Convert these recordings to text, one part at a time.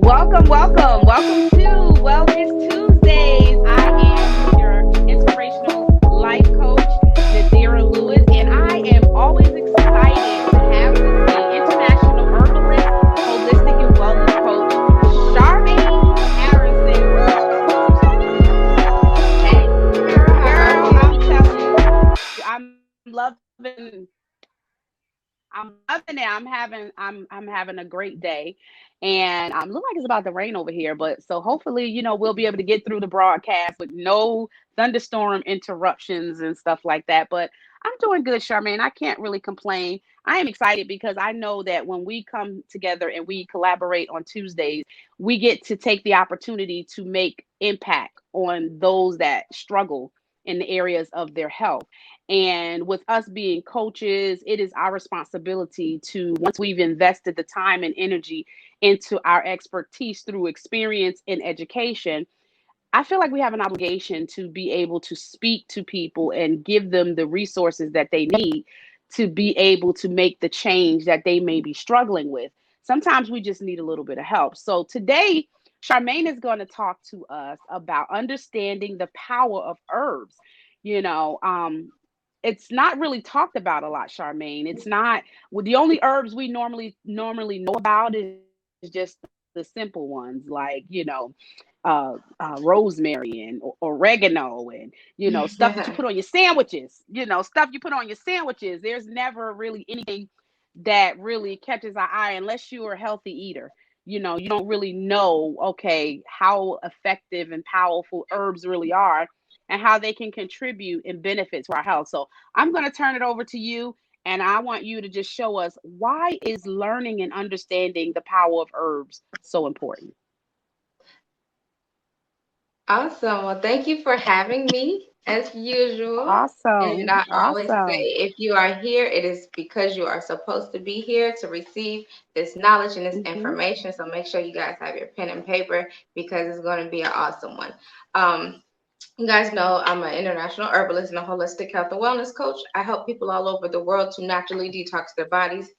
Welcome to Wellness Tuesdays. I am your inspirational life coach, Nadira Lewis, and I am always excited to have with me international herbalist, holistic and wellness coach, Sharmane Harrison. Hey, Sarah, how are Girl, you? I'm telling you, I'm loving it. I'm having a great day. And look like it's about to rain over here, but so hopefully, we'll be able to get through the broadcast with no thunderstorm interruptions and stuff like that. But I'm doing good, Charmaine. I can't really complain. I am excited because I know that when we come together and we collaborate on Tuesdays, we get to take the opportunity to make impact on those that struggle in the areas of their health. And with us being coaches, it is our responsibility to, once we've invested the time and energy into our expertise through experience and education, I feel like we have an obligation to be able to speak to people and give them the resources that they need to be able to make the change that they may be struggling with. Sometimes we just need a little bit of help. So today, Charmaine is going to talk to us about understanding the power of herbs. You know, it's not really talked about a lot, Charmaine. It's not, well, the only herbs we normally know about is just the simple ones, like rosemary and oregano, and stuff that you put on your sandwiches. Stuff you put on your sandwiches. There's never really anything that really catches our eye unless you're a healthy eater. You don't really know, okay, how effective and powerful herbs really are and how they can contribute and benefit to our health. So I'm going to turn it over to you, and I want you to just show us, why is learning and understanding the power of herbs so important? Awesome. Well, thank you for having me as usual. And Awesome. I always say, Awesome. if you are here, it is because you are supposed to be here to receive this knowledge and this Hmm. information. So make sure you guys have your pen and paper because it's going to be an awesome one. Um, you guys know I'm an international herbalist and a holistic health and wellness coach. I help people all over the world to naturally detox their bodies.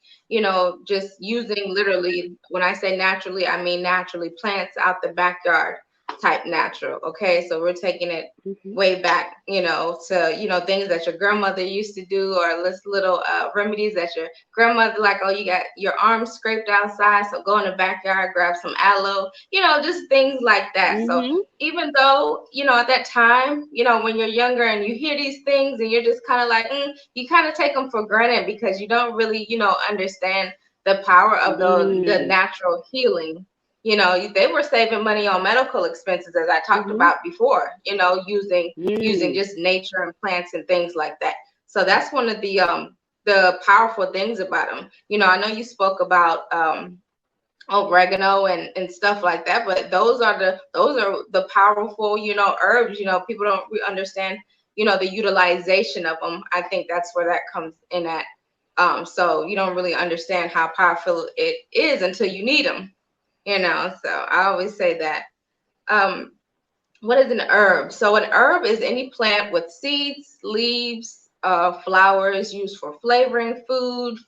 Just using, literally, when I say naturally, I mean naturally, plants out the backyard type natural. Okay, so we're taking it Hmm. way back, to things that your grandmother used to do, or this little remedies that your grandmother, like, oh, you got your arms scraped outside, so go in the backyard, grab some aloe, just things like that. So Hmm. even though, at that time, when you're younger and you hear these things and you're just kind of like, you kind of take them for granted because you don't really, understand the power of the Mm. natural healing. They were saving money on medical expenses, as I talked Hmm. about before, using Mm. just nature and plants and things like that. So that's one of the powerful things about them. I know you spoke about oregano and stuff like that, but those are the powerful, herbs. People don't understand, the utilization of them. I think that's where that comes in at. So you don't really understand how powerful it is until you need them. So I always say that. um what is an herb? So an herb is any plant with seeds, leaves, flowers used for flavoring food,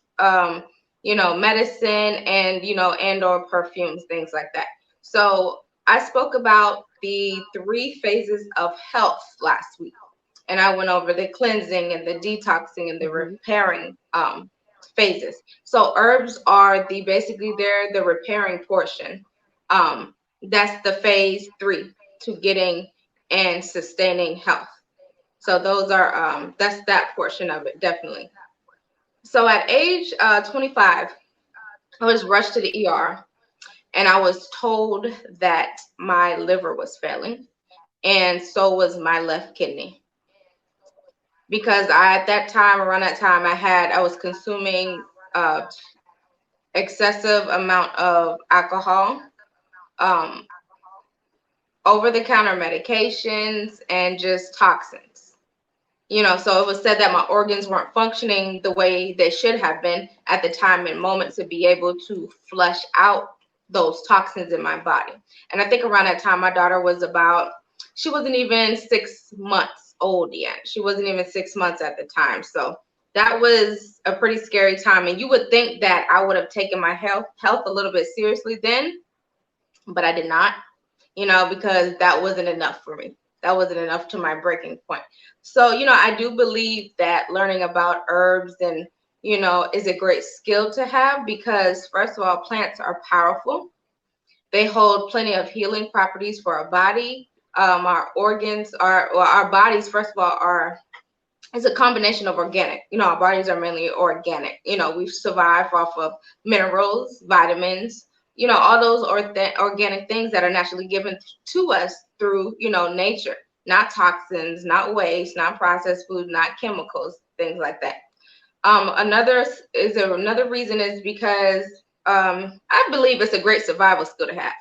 medicine, and and/or perfumes, things like that. So I spoke about the three phases of health last week, and I went over the cleansing and the detoxing and the Hmm. repairing phases. So herbs are basically they're the repairing portion. That's the phase three to getting and sustaining health. So those are that's that portion of it, definitely. So at age 25, I was rushed to the ER, and I was told that my liver was failing, and so was my left kidney. Because at that time, around that time, I was consuming uh, excessive amount of alcohol, um, over the counter medications, and just toxins. So it was said that my organs weren't functioning the way they should have been at the time and moment to be able to flush out those toxins in my body. And I think around that time, my daughter was she wasn't even 6 months old yet. She wasn't even 6 months at the time. So that was a pretty scary time. And you would think that I would have taken my health a little bit seriously then, but I did not, because that wasn't enough for me. That wasn't enough to my breaking point. So, I do believe that learning about herbs and, is a great skill to have because, first of all, plants are powerful. They hold plenty of healing properties for our body. Our organs are, well, our bodies, first of all, are it's a combination of organic. Our bodies are mainly organic. We survive off of minerals, vitamins, all those organic things that are naturally given to us through, nature, not toxins, not waste, not processed food, not chemicals, things like that. Another reason is because I believe it's a great survival skill to have.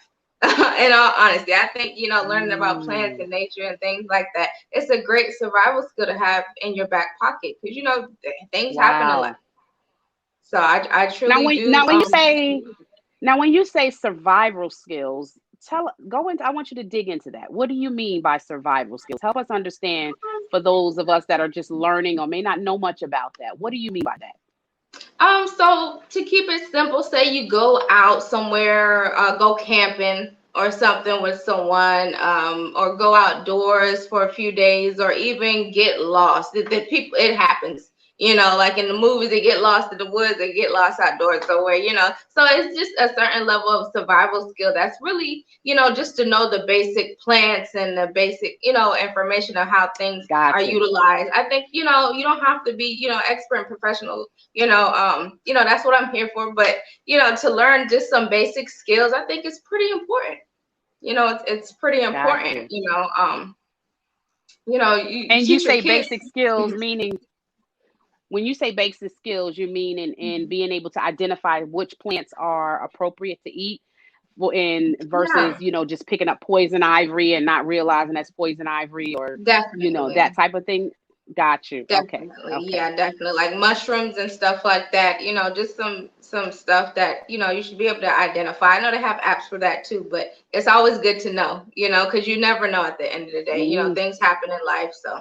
In all honesty, I think learning about plants Mm. and nature and things like that, it's a great survival skill to have in your back pocket because things happen in life. Wow. So I Now truly when do. now when you say now when you say survival skills, tell go into I want you to dig into that. What do you mean by survival skills? Help us understand for those of us that are just learning or may not know much about that. What do you mean by that? So to keep it simple, say you go out somewhere, go camping or something with someone, or go outdoors for a few days, or even get lost. It happens. Like in the movies, they get lost in the woods, they get lost outdoors somewhere. So it's just a certain level of survival skill. That's really, just to know the basic plants and the basic, information of how things are Gotcha. utilized. I think, you don't have to be, expert and professional, that's what I'm here for. But to learn just some basic skills, I think is pretty important. It's pretty important. Gotcha. You And you teach your say kids. basic skills, meaning when you say basic skills, you mean in being able to identify which plants are appropriate to eat, well, in Yeah, versus just picking up poison ivy and not realizing that's poison ivy, or that definitely. type of thing. Got you. Okay. Definitely, Okay. yeah, definitely. Like mushrooms and stuff like that, just some stuff that, you should be able to identify. I know they have apps for that too, but it's always good to know, because you never know at the end of the day. Mm, Things happen in life, so,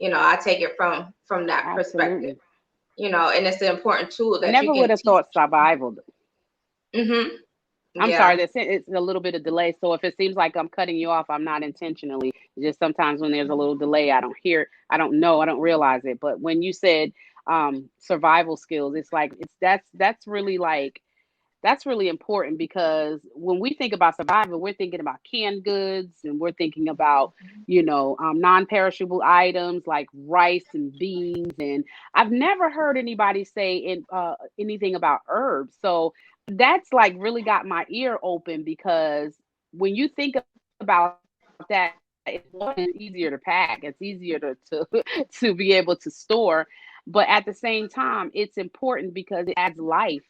I take it from that perspective, absolutely. and it's an important tool I that you never would can have teach. thought survival. Mm-hmm. I'm sorry, Yeah. it's a little bit of delay. So if it seems like I'm cutting you off, I'm not intentionally. It's just sometimes when there's a little delay, I don't hear, I don't know, I don't realize it. But when you said survival skills, it's like that's really like that's really important because when we think about survival, we're thinking about canned goods and we're thinking about, non-perishable items like rice and beans. And I've never heard anybody say anything about herbs. So that's like really got my ear open because when you think about that, it's one, it's easier to pack, it's easier to to be able to store, but at the same time, it's important because it adds life.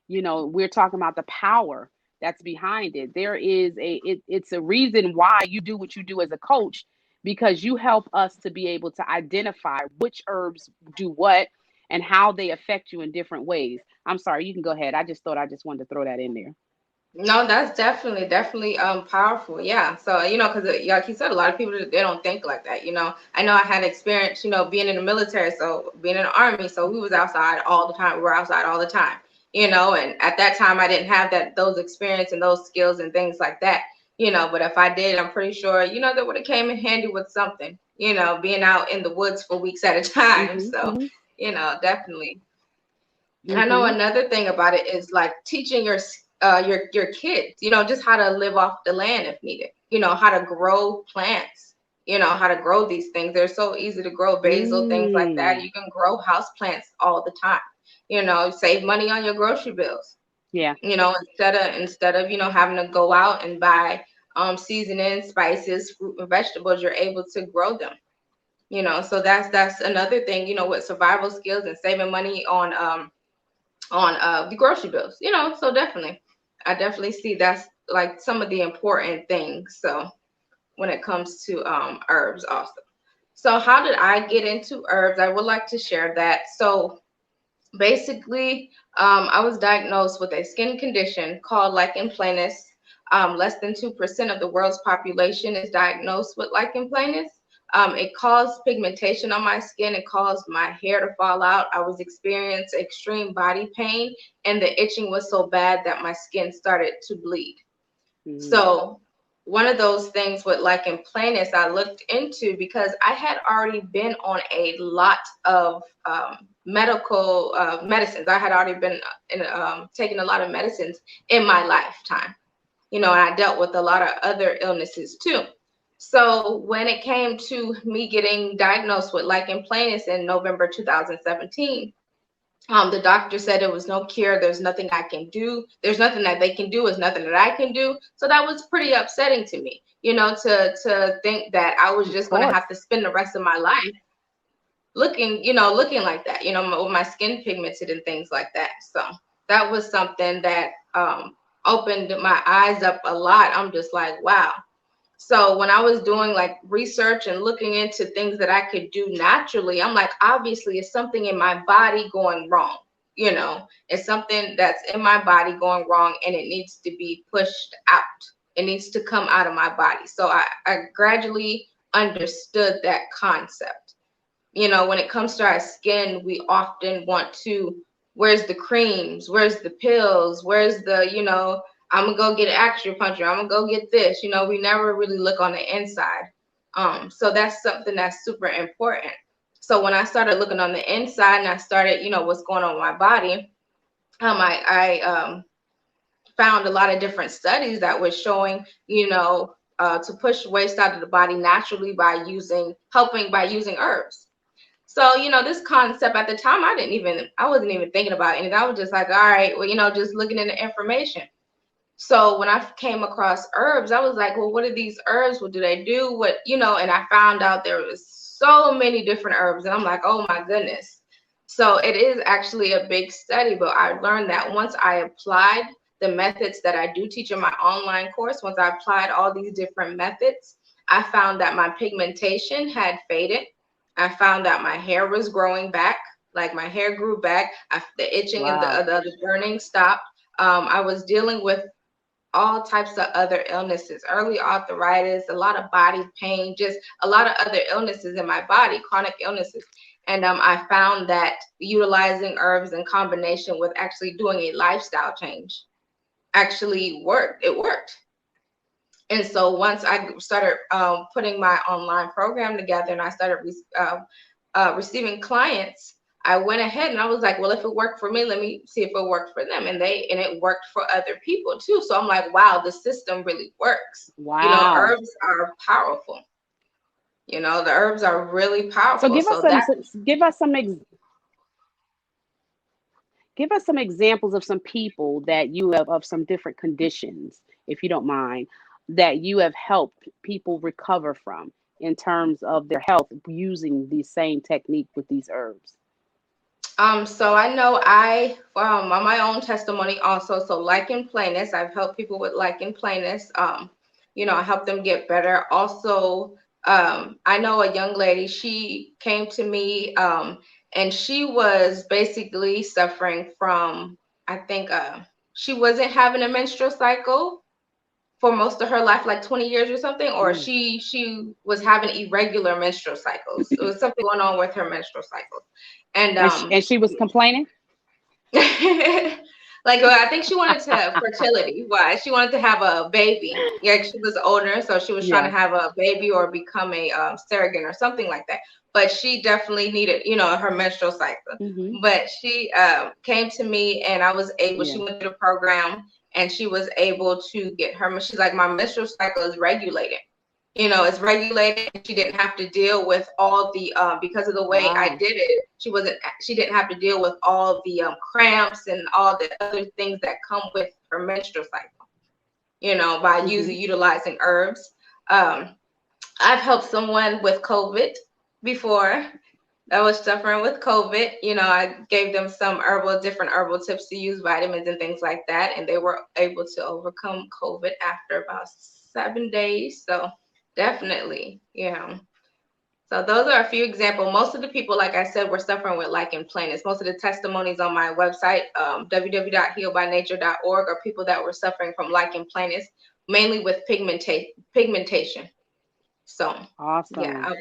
We're talking about the power that's behind it. There is it's a reason why you do what you do as a coach, because you help us to be able to identify which herbs do what and how they affect you in different ways. I'm sorry, you can go ahead. I just thought I just wanted to throw that in there. No, that's definitely powerful. Yeah. So, because like you said, a lot of people they don't think like that. I know I had experience, being in the military, so being in the army, so we was outside all the time. We were outside all the time. And at that time I didn't have those experience and those skills and things like that. But if I did, I'm pretty sure, that would have came in handy with something, being out in the woods for weeks at a time. Mhm. So, Mhm. definitely. And I know Mhm. another thing about it is like teaching your kids, just how to live off the land if needed. How to grow plants. How to grow these things. They're so easy to grow, basil, things like that. Mm. You can grow house plants all the time. Save money on your grocery bills. Yeah. Instead of having to go out and buy seasoning, spices, fruit and vegetables, you're able to grow them. So that's another thing. With survival skills and saving money on the grocery bills, so definitely I definitely see that's like some of the important things. So when it comes to herbs also. So how did I get into herbs? I would like to share that. So basically, I was diagnosed with a skin condition called lichen planus. Less than 2% of the world's population is diagnosed with lichen planus. It caused pigmentation on my skin. It caused my hair to fall out. I was experiencing extreme body pain, and the itching was so bad that my skin started to bleed. Mm-hmm. So one of those things with lichen planus I looked into because I had already been on a lot of medical medicines. I had already been taking a lot of medicines in my lifetime, and I dealt with a lot of other illnesses too. So when it came to me getting diagnosed with lichen planus in November 2017, the doctor said there was no cure. There's nothing I can do. There's nothing that they can do. There's nothing that I can do. So that was pretty upsetting to me, to think that I was Of just going to course. have to spend the rest of my life looking like that, with my skin pigmented and things like that. So that was something that opened my eyes up a lot. I'm just like, wow. So when I was doing like research and looking into things that I could do naturally, I'm like, obviously it's something in my body going wrong. It's something that's in my body going wrong and it needs to be pushed out. It needs to come out of my body. So I gradually understood that concept. When it comes to our skin, we often want to, where's the creams? Where's the pills? Where's I'm gonna go get an acupuncture. I'm gonna go get this. We never really look on the inside. So that's something that's super important. So when I started looking on the inside and I started, what's going on with my body, I found a lot of different studies that was showing, to push waste out of the body naturally by using herbs. So, this concept at the time, I wasn't even thinking about anything. I was just like, all right, well, just looking into information. So when I came across herbs, I was like, well, what are these herbs? What do they do? And I found out there was so many different herbs. And I'm like, oh my goodness. So it is actually a big study, but I learned that once I applied the methods that I do teach in my online course, once I applied all these different methods, I found that my pigmentation had faded. I found that my hair was growing back, like my hair grew back. The itching and Wow. the burning stopped. I was dealing with all types of other illnesses, early arthritis, a lot of body pain, just a lot of other illnesses in my body, chronic illnesses. And I found that utilizing herbs in combination with actually doing a lifestyle change actually worked. It worked. And so once I started putting my online program together and I started receiving clients, I went ahead and I was like, well, if it worked for me, let me see if it worked for them. And it worked for other people too. So I'm like, wow, the system really works. Wow. Herbs are powerful. The herbs are really So powerful. give us So some that give us some give us some examples of some people that you have of some different conditions, if you don't mind, that you have helped people recover from in terms of their health using the same technique with these herbs. so I know on my own testimony also, so lichen planus, I've helped people with lichen planus. I help them get better. Also, I know a young lady, she came to me, and she was basically suffering from, I think, she wasn't having a menstrual cycle for most of her life, like 20 years or something, or Mm. she was having irregular menstrual cycles. It was something going on with her menstrual cycles. And And she was complaining. like, well, I think she wanted to have fertility. Why? She wanted to have a baby. Yeah, she was older, so she was trying to Yeah. have a baby or become a surrogate or something like that. But she definitely needed, her menstrual cycle. Hmm. But she came to me, and I was able. She Yeah. went through the program, and she was able to get her. She's like, my menstrual cycle is regulated. It's regulated, and she didn't have to deal with all the because of the way I Wow. did it. She didn't have to deal with all the cramps and all the other things that come with her menstrual cycle. By Hmm. utilizing herbs. Um, I've helped someone with COVID before that was suffering with COVID. I gave them some different herbal tips to use, vitamins and things like that, and they were able to overcome COVID after about 7 days. So definitely, yeah. So those are a few examples. Most of the people, like I said, were suffering with lichen planus. Most of the testimonies on my website, www.healbynature.org, are people that were suffering from lichen planus, mainly with pigmentation. So, yeah.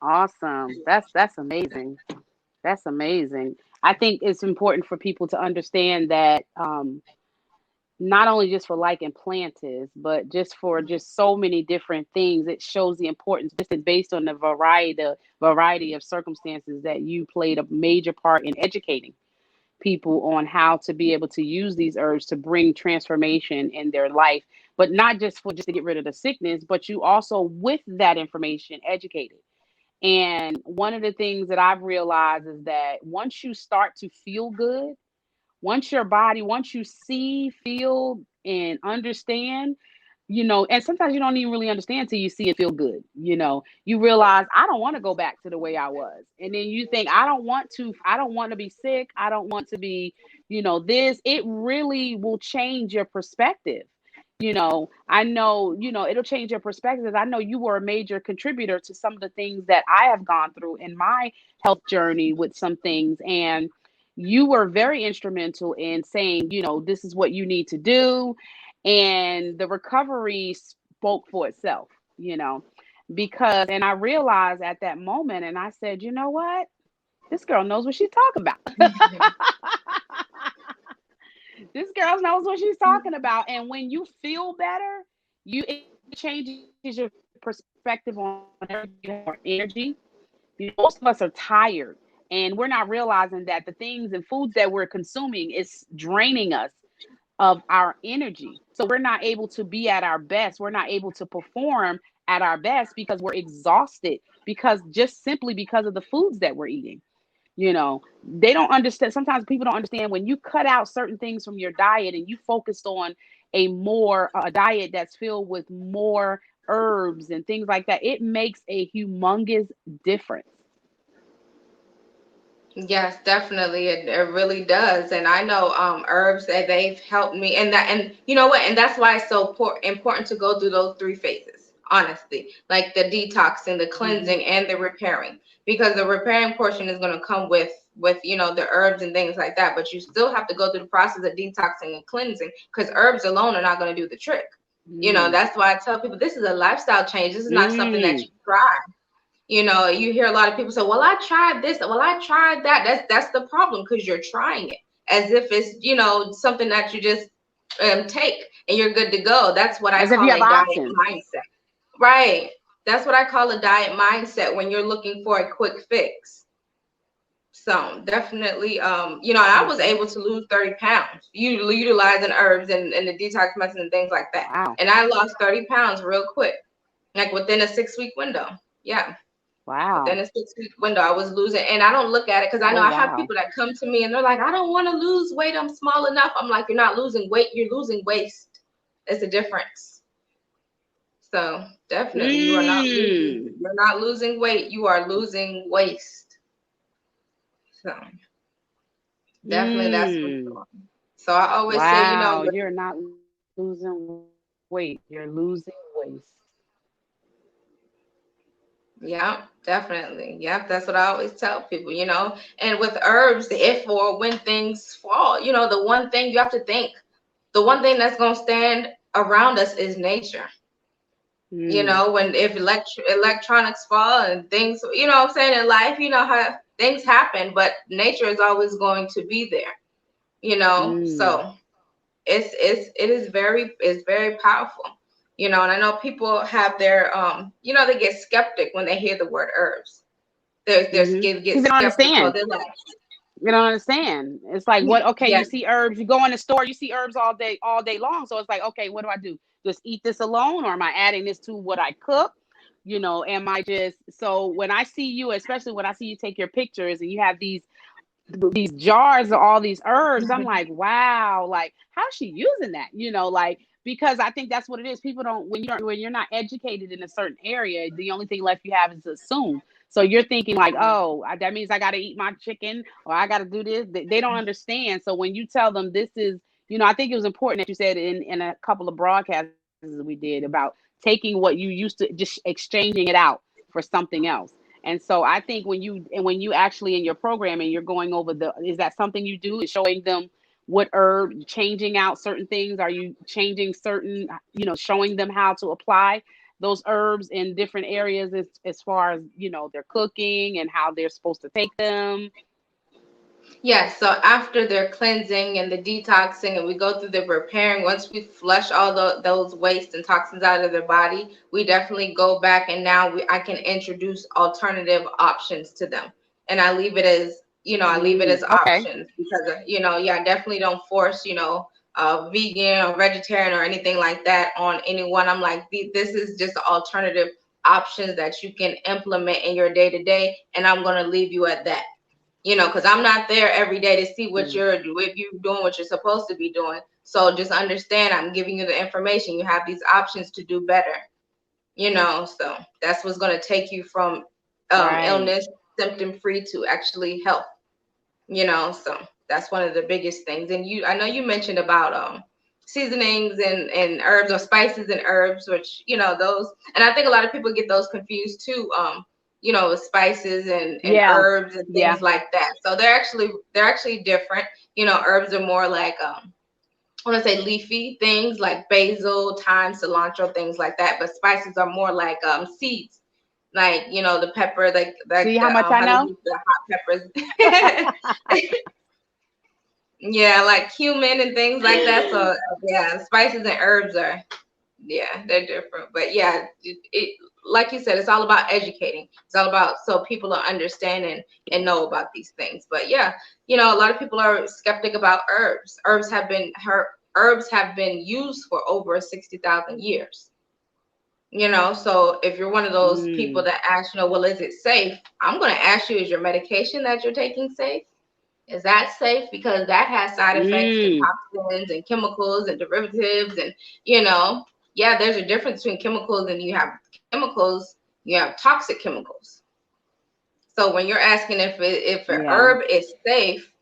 Awesome. Awesome. That's amazing. That's amazing. I think it's important for people to understand that not only just for liking planters, but just for just so many different things. It shows the importance just based on the variety of circumstances that you played a major part in educating people on how to be able to use these herbs to bring transformation in their life, but not just to get rid of the sickness, but you also with that information educated. And one of the things that I've realized is that once you start to feel good, once you see, feel, and understand, and sometimes you don't even really understand till you see and feel good. You realize I don't want to go back to the way I was. And then you think, I don't want to be sick. I don't want to be, this. It really will change your perspective. I know, it'll change your perspective. I know you were a major contributor to some of the things that I have gone through in my health journey with some things. And you were very instrumental in saying, this is what you need to do. And the recovery spoke for itself, you know, and I realized at that moment, and I said, you know what? This girl knows what she's talking about. This girl knows what she's talking about. And when you feel better, it changes your perspective on everything. You have more energy. Most of us are tired, and we're not realizing that the things and foods that we're consuming is draining us of our energy. So we're not able to be at our best. We're not able to perform at our best because we're exhausted, because just simply because of the foods that we're eating. They don't understand. Sometimes people don't understand when you cut out certain things from your diet and you focused on a diet that's filled with more herbs and things like that, it makes a humongous difference. Yes, definitely. It really does. And I know herbs that they've helped me, and you know what? And that's why it's so important to go through those three phases, honestly. Like the detoxing, the Hmm. cleansing, and the repairing. Because the repairing portion is going to come with the herbs and things like that, but you still have to go through the process of detoxing and cleansing, because herbs alone are not going to do the trick. Mm. That's why I tell people this is a lifestyle change. This is not something that Mm. you try. You hear a lot of people say, "Well, I tried this. Well, I tried that." That's the problem, because you're trying it as if it's something that you just take and you're good to go. That's what I As if you call have a diet options. mindset, right? That's what I call a diet mindset when you're looking for a quick fix. So definitely, I was able to lose 30 pounds utilizing herbs and the detox methods and things like that, Wow. and I lost 30 pounds real quick, like within a 6 week window. Yeah, within Wow. a 6 week window, I was losing. And I don't look at it because I Oh, know I have wow. people that come to me and they're like, I don't want to lose weight. I'm small enough. I'm like, you're not losing weight. You're losing waste. It's a difference. So definitely, you are not losing. Mm. You're not losing weight. You are losing waste. So definitely, that's for Mm. sure. So I always say, Wow. You're not losing weight. You're losing waste. yeah, definitely. Yep, that's what I always tell people. And with herbs, if or when things fall, the one thing you have to think, the one thing that's going to stand around us is nature. Mm. When if electronics fall and things, what I'm saying, in life, how things happen, but nature is always going to be there. Mm. So it is very powerful. And I know people have their they get skeptic when they hear the word herbs. They Mm-hmm. get Because they don't skeptical. understand. They're like, You don't understand. It's like what? Okay, yeah, you see herbs. You go in the store, you see herbs all day long. So it's like, okay, what do I do? Just eat this alone, or am I adding this to what I cook? Am I just so when I see you, especially when I see you take your pictures and you have these jars of all these herbs, I'm like, wow, like how's she using that? Like because I think that's what it is. People don't when you're not educated in a certain area, the only thing left you have is to assume. So you're thinking like, oh, that means I got to eat my chicken or I got to do this. They don't understand. So when you tell them this is, I think it was important that you said in a couple of broadcasts we did about taking what you used to just exchanging it out for something else. And so I think when you actually in your program and you're going over is that something you do is showing them what herb, changing out certain things? Are you changing certain, showing them how to apply those herbs in different areas as far as, their cooking and how they're supposed to take them? Yeah, so after their cleansing and the detoxing, and we go through the repairing, once we flush all those waste and toxins out of their body, we definitely go back and now I can introduce alternative options to them. And I leave it as, I leave it as Okay. options because, yeah, I definitely don't force, vegan or vegetarian or anything like that on anyone. I'm like, this is just alternative options that you can implement in your day to day, and I'm going to leave you at that, because I'm not there every day to see what Mm, if you're doing what you're supposed to be doing. So just understand, I'm giving you the information. You have these options to do better, so that's what's going to take you from right. illness, symptom free to actually health, so that's one of the biggest things. And I know you mentioned about seasonings and herbs or spices and herbs, which those, and I think a lot of people get those confused too, with spices and Yeah. herbs and Yeah. things like that. So they're actually different. Herbs are more like I want to say leafy things like basil, thyme, cilantro, things like that, but spices are more like seeds, like the pepper, like See the how much I how they know? use the hot peppers. Yeah, like cumin and things like that. So yeah, spices and herbs are, yeah, they're different. But yeah, it like you said, it's all about educating. It's all about so people are understanding and know about these things. But yeah, a lot of people are skeptic about herbs. Herbs have been used for over 60,000 years. So if you're one of those people Mm, that ask, well, is it safe? I'm going to ask you, is your medication that you're taking safe? Is that safe? Because that has side effects and mm. toxins and chemicals and derivatives. And, yeah, there's a difference between chemicals, and you have chemicals, you have toxic chemicals. So when you're asking if an Yeah. herb is safe,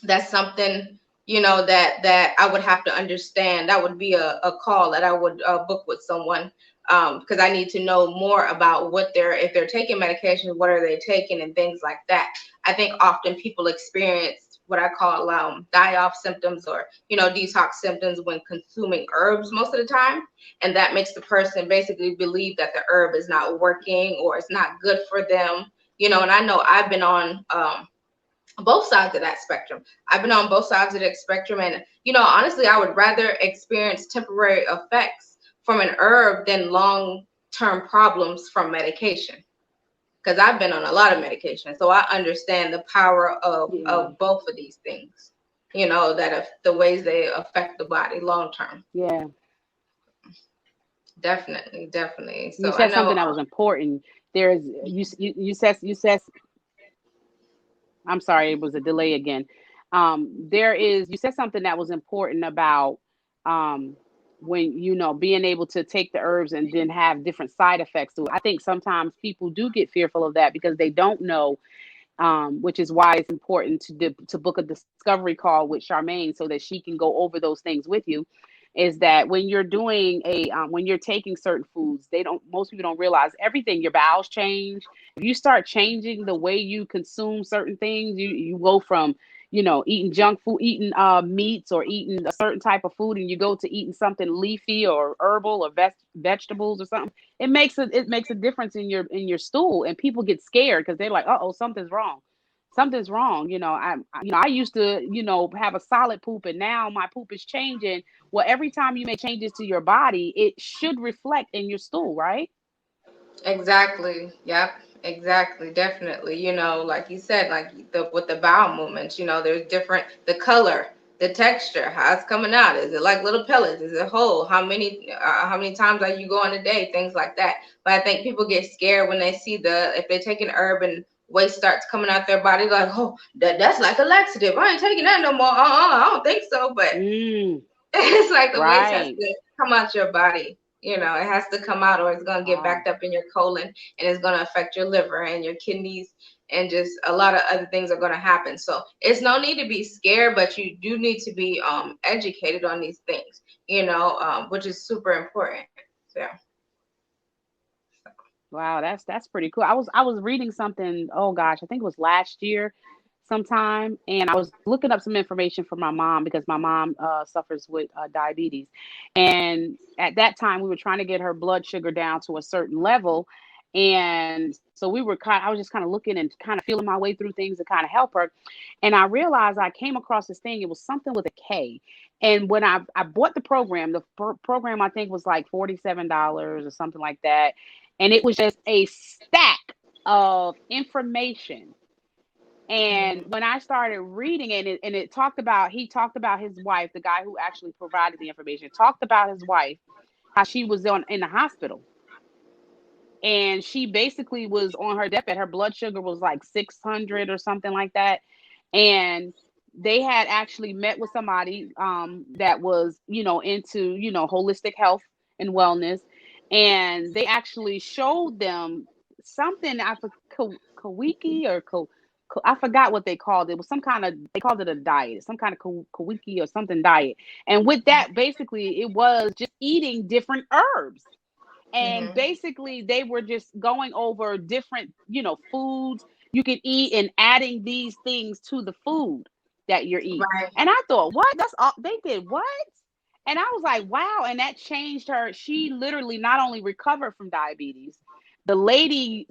that's something, that I would have to understand. That would be a call that I would book with someone, because I need to know more about if they're taking medication, what are they taking and things like that. I think often people experience what I call die-off symptoms, or detox symptoms, when consuming herbs most of the time, and that makes the person basically believe that the herb is not working or it's not good for them. And I know I've been on both sides of that spectrum. I've been on both sides of the spectrum. And, honestly, I would rather experience temporary effects from an herb than long term problems from medication. Because I've been on a lot of medication. So I understand the power Yeah. of both of these things, that the ways they affect the body long term. Yeah. Definitely, definitely. You So I said know, something that was important. There's you said I'm sorry, it was a delay again. There is You said something that was important about um when being able to take the herbs and then have different side effects to it. I think sometimes people do get fearful of that because they don't know, which is why it's important to book a discovery call with Sharmane so that she can go over those things with you. Is that when you're doing when you're taking certain foods, they don't most people don't realize everything. Your bowels change. If you start changing the way you consume certain things, you go from eating junk food, eating meats, or eating a certain type of food, and you go to eating something leafy or herbal or vegetables or something. It makes a difference in your stool, and people get scared because they're like, "Uh oh, something's wrong. Something's wrong." I used to have a solid poop, and now my poop is changing. Well, every time you make changes to your body, it should reflect in your stool, right? exactly. Yep. Exactly. Definitely. Like you said, like with the bowel movements, there's different, the color, the texture, how it's coming out. Is it like little pellets? Is it whole? How many times are you going a day? Things like that. But I think people get scared when they see if they take an herb and waste starts coming out their body, like, oh, that's like a laxative. I ain't taking that no more. I don't think so. But Mm, it's like the waste has right. to come out your body. It has to come out, or it's going to get Wow. backed up in your colon, and it's going to affect your liver and your kidneys, and just a lot of other things are going to happen. So it's no need to be scared, but you do need to be educated on these things, which is super important. So Wow, that's pretty cool. I was reading something, oh gosh, I think it was last year sometime, and I was looking up some information for my mom because my mom suffers with diabetes. And at that time we were trying to get her blood sugar down to a certain level, And so I was just kind of looking and kind of feeling my way through things to kind of help her. And I realized I came across this thing. It was something with a K. And when I bought the program, program I think was like $47 or something like that. And it was just a stack of information. And when I started reading it, and it talked about, he talked about his wife, the guy who actually provided the information, talked about his wife, how she was in the hospital. And she basically was on her deathbed. Her blood sugar was like 600 or something like that. And they had actually met with somebody that was, into, holistic health and wellness. And they actually showed them something, Kawiki or I forgot what they called it. It was some kind of, they called it a diet, some kind of Kawiki or something diet. And with that, basically, it was just eating different herbs. And Mm-hmm. basically they were just going over different, foods you could eat and adding these things to the food that you're eating. Right. And I thought, what? That's all they did. What? And I was like, wow. And that changed her. She literally not only recovered from diabetes, the lady,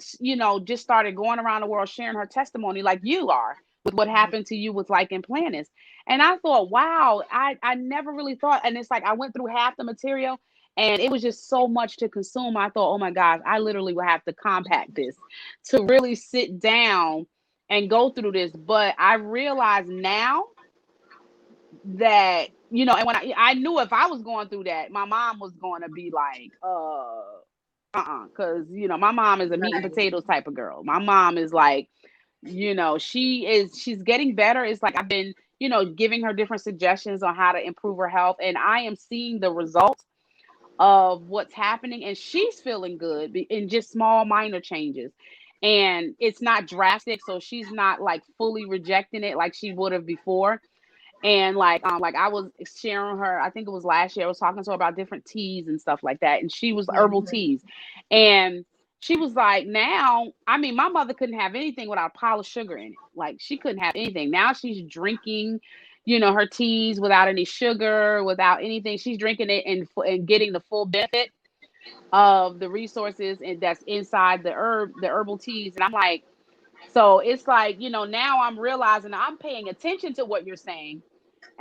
just started going around the world sharing her testimony like you are with what happened to you with like implantants. And I thought, wow, I never really thought. And it's like I went through half the material and it was just so much to consume. I thought, oh my gosh, I literally would have to compact this to really sit down and go through this. But I realize now that, and when I knew if I was going through that, my mom was going to be like, because, my mom is a meat and Right. potatoes type of girl. My mom is like, she's getting better. It's like I've been, giving her different suggestions on how to improve her health. And I am seeing the results of what's happening, and she's feeling good in just small minor changes, and it's not drastic, so she's not like fully rejecting it like she would have before. And like I was sharing her, I think it was last year, I was talking to her about different teas and stuff like that, and she was herbal Mm-hmm. teas. And she was like, now, I mean, my mother couldn't have anything without polished sugar in it. Like she couldn't have anything. Now she's drinking, her teas without any sugar, without anything. She's drinking it and getting the full benefit of the resources and that's inside the herbal teas. And I'm like, so it's like, now I'm realizing I'm paying attention to what you're saying.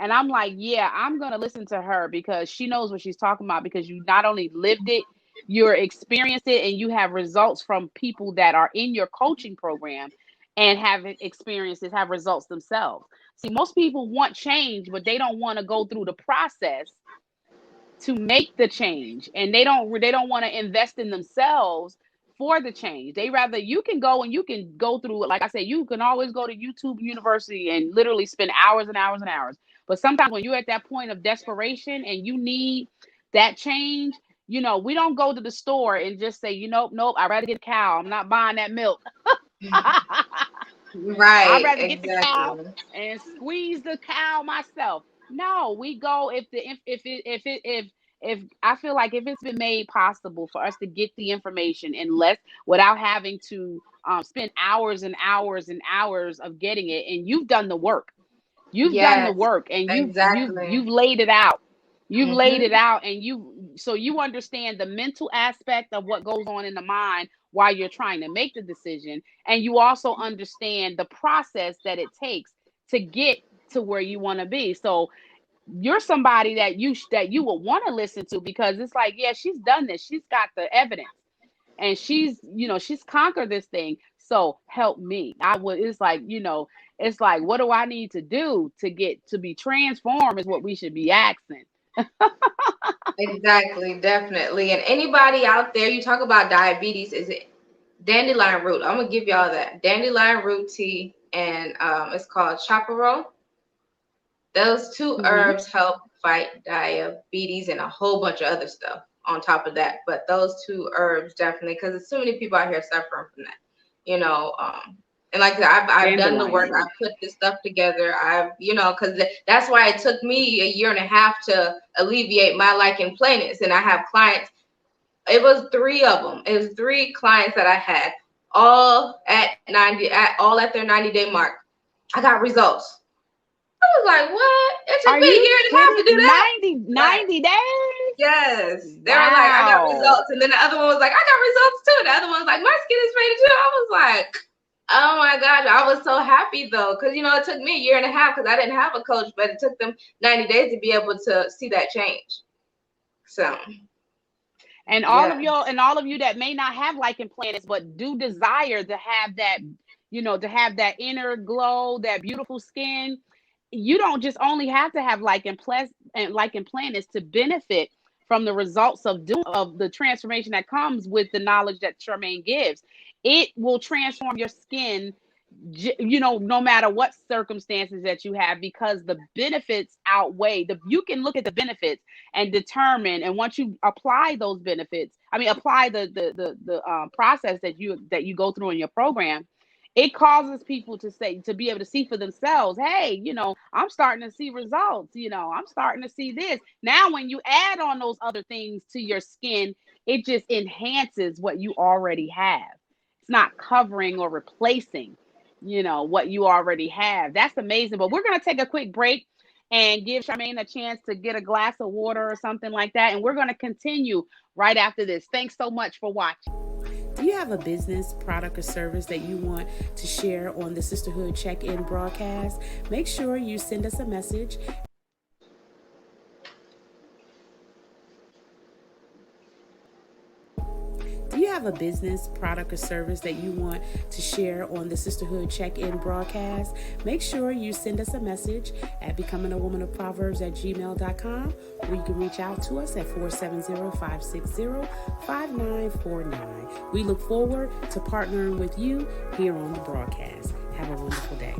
And I'm like, yeah, I'm going to listen to her because she knows what she's talking about, because you not only lived it, you're experienced it, and you have results from people that are in your coaching program and have experiences, have results themselves. See, most people want change, but they don't want to go through the process to make the change, and they don't want to invest in themselves for the change. They rather, you can go and you can go through it. Like I said, you can always go to YouTube University and literally spend hours and hours and hours. But sometimes when you're at that point of desperation and you need that change, we don't go to the store and just say, nope, I'd rather get a cow. I'm not buying that milk. I'd Right. rather get the cow Exactly. and squeeze the cow myself. No, we go if I feel like if it's been made possible for us to get the information in less, without having to spend hours and hours and hours of getting it, and you've done the work. You've done the Yes. work, and you've Exactly. laid it out. You've laid it Mm-hmm. out, and you understand the mental aspect of what goes on in the mind while you're trying to make the decision, and you also understand the process that it takes to get to where you want to be. So you're somebody that you will want to listen to, because it's like, yeah, she's done this. She's got the evidence, and she's conquered this thing. So help me. It's like, it's like, what do I need to do to get to be transformed is what we should be asking. Exactly. Definitely. And anybody out there, you talk about diabetes, is it dandelion root? I'm gonna give y'all that dandelion root tea, and it's called chaparral. Those two Hmm. herbs help fight diabetes and a whole bunch of other stuff on top of that. But those two herbs definitely, because there's so many people out here suffering from that, you know. And like I said, I've done the Dandelion work. root. I've put this stuff together. Because that's why it took me a year and a half to alleviate my lichen planus. And I have clients. It was three of them. It was three clients that I had, all at their 90-day mark. I got results. I was like, what? It took Are me a you year and a half to kidding? do that. 90 Like, 90 days? Yes. They were like, I got Wow. results. And then the other one was like, I got results too. The other one was like, my skin is faded too. I was like, oh my gosh. I was so happy though. Because, it took me a year and a half because I didn't have a coach, but it took them 90 days to be able to see that change. So, yeah. And all of you that may not have lichen planets but do desire to have that, to have that inner glow, that beautiful skin, you don't just only have to have lichen planets to benefit from the results of the transformation that comes with the knowledge that Sharmane gives. It will transform your skin, no matter what circumstances that you have, because the benefits outweigh the you can look at the benefits and determine, and once you apply those benefits, apply the process that you go through in your program, it causes people to be able to see for themselves, hey, I'm starting to see results, I'm starting to see this. Now when you add on those other things to your skin, it just enhances what you already have. It's not covering or replacing, what you already have. That's amazing. But we're going to take a quick break and give Sharmane a chance to get a glass of water or something like that. And we're going to continue right after this. Thanks so much for watching. Do you have a business, product, or service that you want to share on the Sisterhood Check-In broadcast? Make sure you send us a message. Do you have a business, product, or service that you want to share on the Sisterhood Check-In broadcast? Make sure you send us a message at becomingawomanofproverbs@gmail.com, or you can reach out to us at 470-560-5949. We look forward to partnering with you here on the broadcast. Have a wonderful day.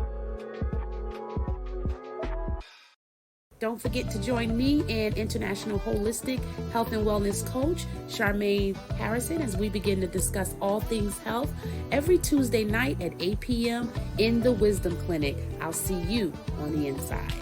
Don't forget to join me and international holistic health and wellness coach Sharmane Harrison as we begin to discuss all things health every Tuesday night at 8 p.m. in the Wisdom Clinic. I'll see you on the inside.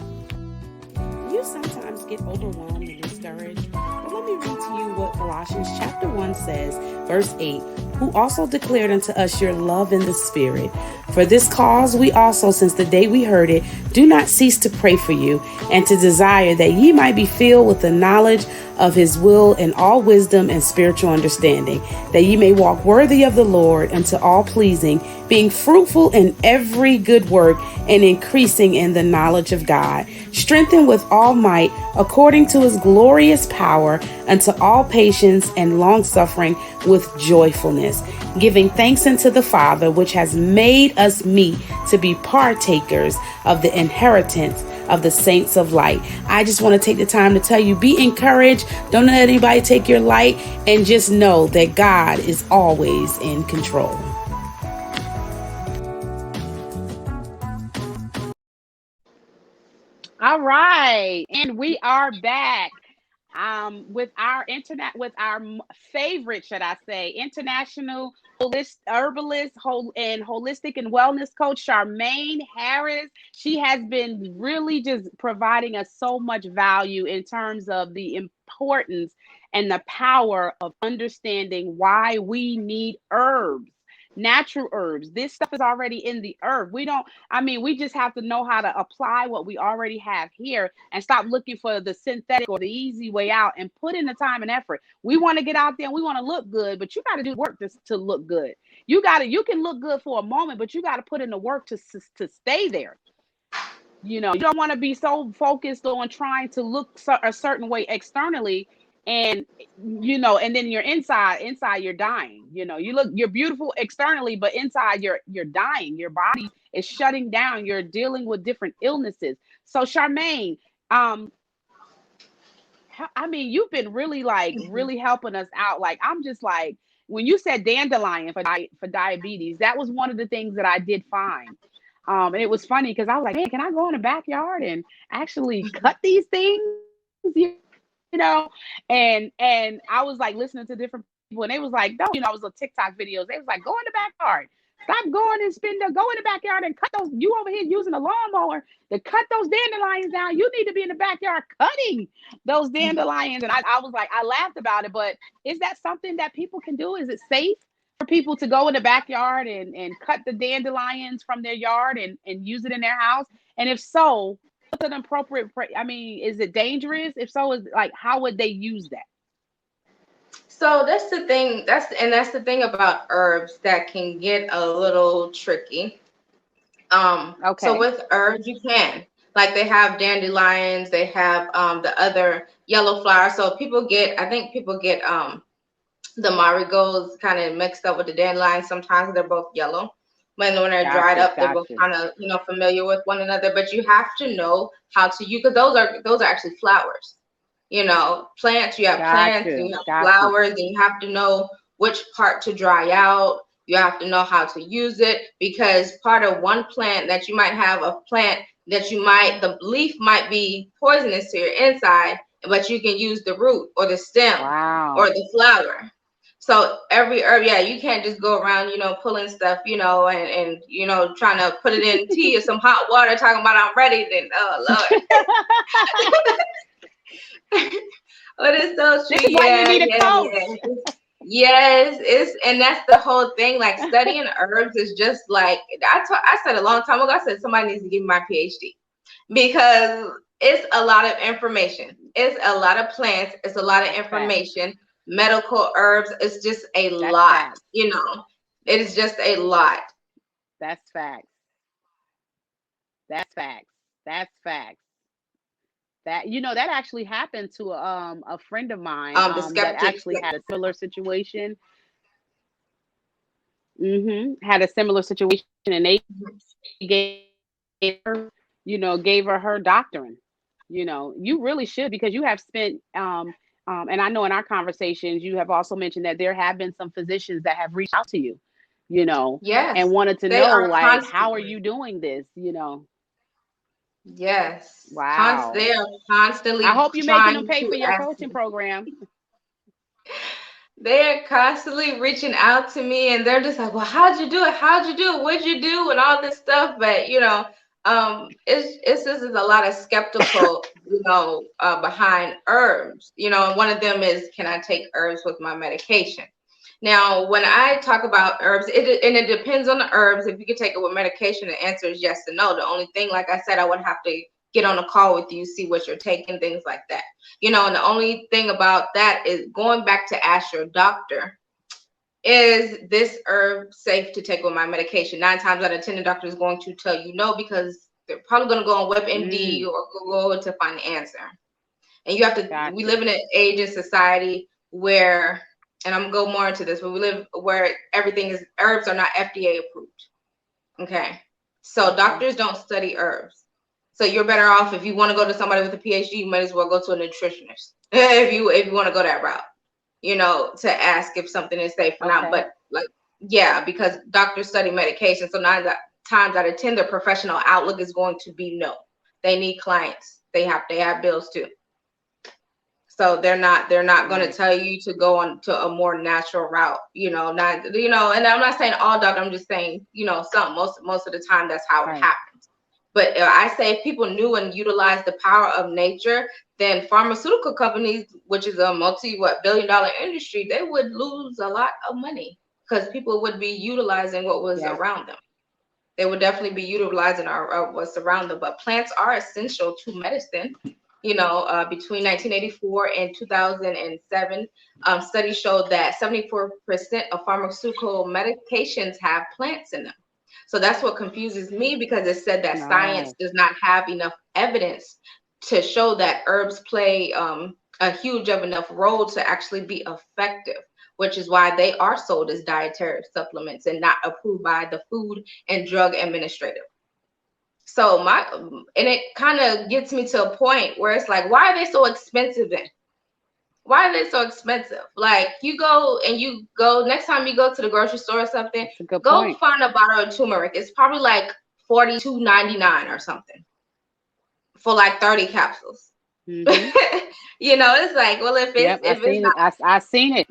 You sometimes get overwhelmed and discouraged. But let me read to you what Colossians chapter 1 says, verse 8. Who also declared unto us your love in the Spirit. For this cause we also, since the day we heard it, do not cease to pray for you, and to desire that ye might be filled with the knowledge of his will and all wisdom and spiritual understanding, that ye may walk worthy of the Lord unto all pleasing, being fruitful in every good work and increasing in the knowledge of God, strengthened with all might according to his glorious power unto all patience and long suffering with joyfulness, giving thanks unto the Father, which has made us meet to be partakers of the inheritance of the saints of light. I just want to take the time to tell you, be encouraged. Don't let anybody take your light, and just know that God is always in control. All right, and we are back with our favorite, should I say, international herbalist and holistic and wellness coach Sharmane Harris. She has been really just providing us so much value in terms of the importance and the power of understanding why we need herbs. Natural herbs. This stuff is already in the earth. We just have to know how to apply what we already have here and stop looking for the synthetic or the easy way out and put in the time and effort. We want to get out there and we want to look good, but you got to do work to look good. You can look good for a moment, but you got to put in the work to stay there. You don't want to be so focused on trying to look a certain way externally, and and then you're inside you're dying. You're beautiful externally, but inside you're dying. Your body is shutting down. You're dealing with different illnesses. So Sharmane, um you've been really Mhm. really helping us out. Like, I'm just like, when you said dandelion for diabetes, that was one of the things that I did find. And it was funny because I was like, man, can I go in the backyard and actually cut these things? And I was like listening to different people, and they was like, no, I was on TikTok videos. They was like, go in the backyard. Stop going and go in the backyard and cut those. You over here using a lawnmower to cut those dandelions down. You need to be in the backyard cutting those dandelions. And I was like, I laughed about it, but is that something that people can do? Is it safe for people to go in the backyard and cut the dandelions from their yard and use it in their house? And if so, what's an appropriate? I mean, is it dangerous? If so, is like how would they use that? So that's the thing. That's the thing about herbs that can get a little tricky. So Okay, with herbs, you can, like, they have dandelions, they have the other yellow flowers. So I think people get the marigolds kind of mixed up with the dandelions. Sometimes they're both yellow. When they're dried gotcha, up, they're both gotcha, kind of, familiar with one another. But you have to know how to use, because those are actually flowers. Plants. You have plants and gotcha, you have gotcha. flowers, and you have to know which part to dry out. You have to know how to use it, because part of one plant that you might have a plant that the leaf might be poisonous to your inside, but you can use the root or the stem or Wow. the flower. So every herb, yeah, you can't just go around, pulling stuff, and trying to put it in tea or some hot water, talking about I'm ready. Then, oh Lord, but it's so true. This is why you Yeah, need a yeah, coach. yeah. Yes, and that's the whole thing. Like, studying herbs is just like I said a long time ago. I said somebody needs to give me my PhD, because it's a lot of information. It's a lot of plants. It's a lot of That's facts. information. Medical herbs. It's just a That's lot. facts. It is just a lot. That's facts. That's facts. That's facts. That that actually happened to a friend of mine The that skeptics. actually had a similar situation. Had a similar situation, and they gave her doctrine. You really should, because you have spent and I know in our conversations you have also mentioned that there have been some physicians that have reached out to you, and Yes, wanted to they know, are like, how are constantly. you doing this? Yes, Wow. they are I constantly hope you're making them trying pay to for your ask coaching me. program. They are constantly reaching out to me, and they're just like, "Well, how'd you do it? How'd you do it? What'd you do?" And all this stuff. But it's just is a lot of skeptical, behind herbs. And one of them is, can I take herbs with my medication? Now, when I talk about herbs, it depends on the herbs. If you can take it with medication, the answer is yes and no. The only thing, like I said, I would have to get on a call with you, see what you're taking, things like that. And the only thing about that is going back to ask your doctor, is this herb safe to take with my medication? 9 times out of 10, the doctor is going to tell you no, because they're probably going to go on WebMD Mm, or Google to find the answer. And you have to, we gotcha. live in an age in society where, and I'm gonna go more into this, but we live where herbs are not FDA approved. Okay. So Okay. doctors don't study herbs. So you're better off, if you want to go to somebody with a PhD, you might as well go to a nutritionist if you want to go that route, to ask if something is safe or not. Okay. But, like, yeah, because doctors study medication. So 9 times out of 10, their professional outlook is going to be no. They need clients. They have bills too. So they're not going to Right. tell you to go on to a more natural route, not, and I'm not saying all doctors, I'm just saying, most of the time that's how it Right. happens. But I say if people knew and utilized the power of nature, then pharmaceutical companies, which is a billion-dollar industry, they would lose a lot of money, because people would be utilizing what was Yeah. around them. They would definitely be utilizing our what's around them. But plants are essential to medicine. Between 1984 and 2007, studies showed that 74% of pharmaceutical medications have plants in them. So that's what confuses me, because it said that science No. does not have enough evidence to show that herbs play a huge of enough role to actually be effective, which is why they are sold as dietary supplements and not approved by the Food and Drug Administrative. So and it kind of gets me to a point where it's like, why are they so expensive then? Why are they so expensive? Like, you go next time you go to the grocery store or something, That's a good go point. find a bottle of turmeric. It's probably like 42.99 or something for like 30 capsules. Mm-hmm. It's like, well, if it's Yep. I if it's seen it. I seen it.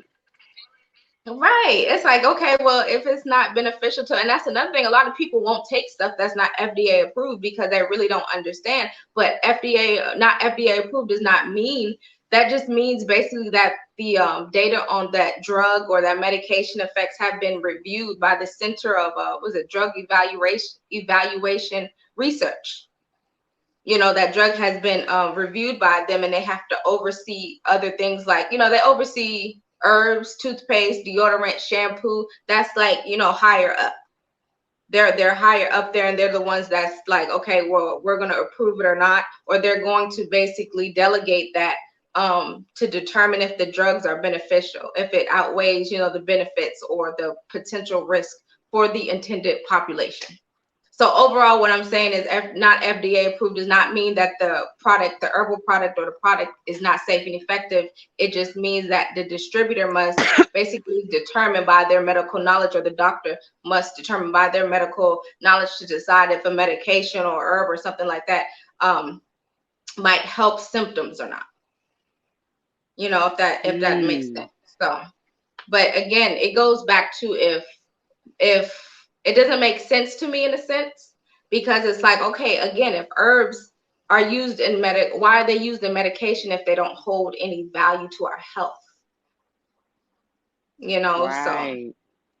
right. It's like, okay, well, if it's not beneficial to, and that's another thing, a lot of people won't take stuff that's not FDA approved because they really don't understand. But not FDA approved does not mean, that just means basically that the data on that drug or that medication effects have been reviewed by the Center of was it Drug Evaluation Research. That drug has been reviewed by them, and they have to oversee other things like, they oversee herbs, toothpaste, deodorant, shampoo. That's like, higher up. They're higher up there, and they're the ones that's like, okay, well, we're going to approve it or not, or they're going to basically delegate that to determine if the drugs are beneficial, if it outweighs, the benefits or the potential risk for the intended population. So overall, what I'm saying is not FDA approved does not mean that the product, the herbal product or the product is not safe and effective. It just means that the distributor must basically determine by their medical knowledge, or the doctor must determine by their medical knowledge to decide if a medication or herb or something like that might help symptoms or not. If that makes sense. So, but again, it goes back to if it doesn't make sense to me in a sense, because it's like, okay, again, if herbs are used in why are they used in medication if they don't hold any value to our health? So Right.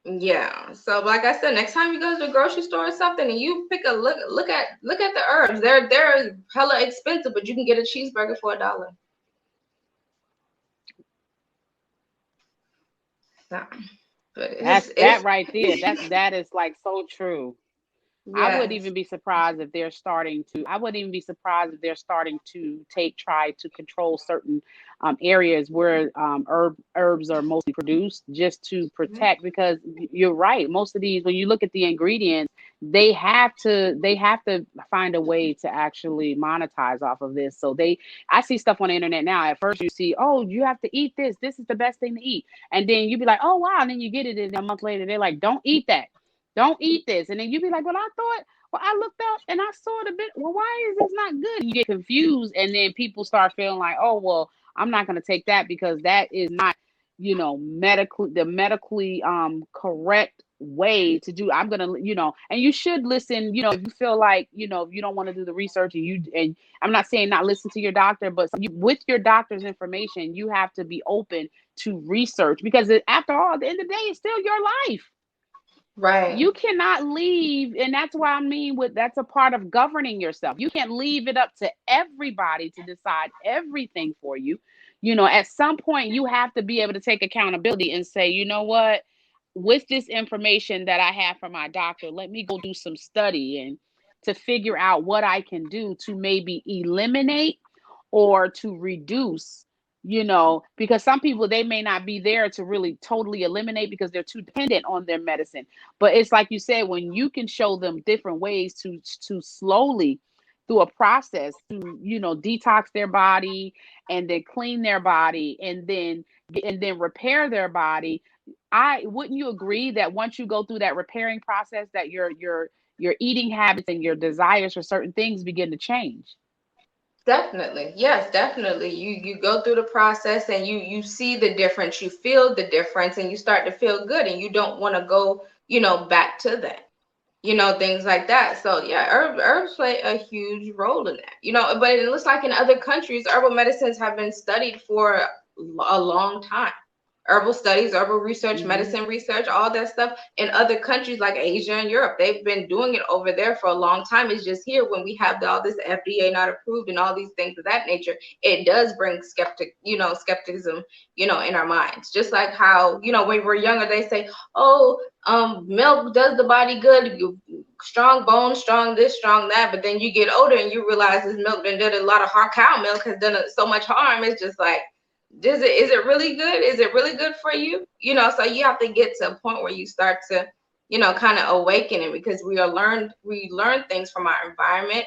yeah. So like I said, next time you go to the grocery store or something and you pick a look at the herbs, they're hella expensive, but you can get a cheeseburger for $1. So, but That it's right there. That is like so true. I wouldn't yes. even be surprised if they're starting to. I wouldn't even be surprised if they're starting to try to control certain areas where herbs are mostly produced, just to protect. Because you're right, most of these, when you look at the ingredients, they have to find a way to actually monetize off of this. So I see stuff on the internet now. At first, you see, oh, you have to eat this. This is the best thing to eat, and then you be like, oh wow, and then you get it, and a month later, they're like, don't eat that. Don't eat this. And then you be like, well, I thought, well, I looked up and I saw it a bit. Well, why is this not good? You get confused. And then people start feeling like, oh, well, I'm not going to take that because that is not, medically correct way to do. I'm going to, and you should listen, if you feel like, if you don't want to do the research, and I'm not saying not listen to your doctor, but with your doctor's information, you have to be open to research, because after all, at the end of the day, it's still your life. Right. You cannot leave, and that's why I mean, that's a part of governing yourself. You can't leave it up to everybody to decide everything for you. At some point you have to be able to take accountability and say, you know what, with this information that I have from my doctor, let me go do some study and to figure out what I can do to maybe eliminate or to reduce, because some people, they may not be there to really totally eliminate because they're too dependent on their medicine. But it's like you said, when you can show them different ways to slowly, through a process, to detox their body and then clean their body and then repair their body. I wouldn't you agree that once you go through that repairing process, that your eating habits and your desires for certain things begin to change? Definitely. Yes, definitely. You go through the process and you see the difference, you feel the difference, and you start to feel good, and you don't want to go, back to that. Things like that. So yeah, herbs play a huge role in that. But it looks like in other countries, herbal medicines have been studied for a long time. Herbal studies, herbal research, Hmm. medicine research, all that stuff in other countries like Asia and Europe. They've been doing it over there for a long time. It's just here when we have all this FDA not approved and all these things of that nature, it does bring skepticism, in our minds. Just like how, when we're younger, they say, oh, milk does the body good. You strong bones, strong this, strong that. But then you get older and you realize this milk done did a lot of harm. Cow milk has done so much harm. It's just like, is it really good? Is it really good for you? So you have to get to a point where you start to, kind of awaken it, because we learn things from our environment,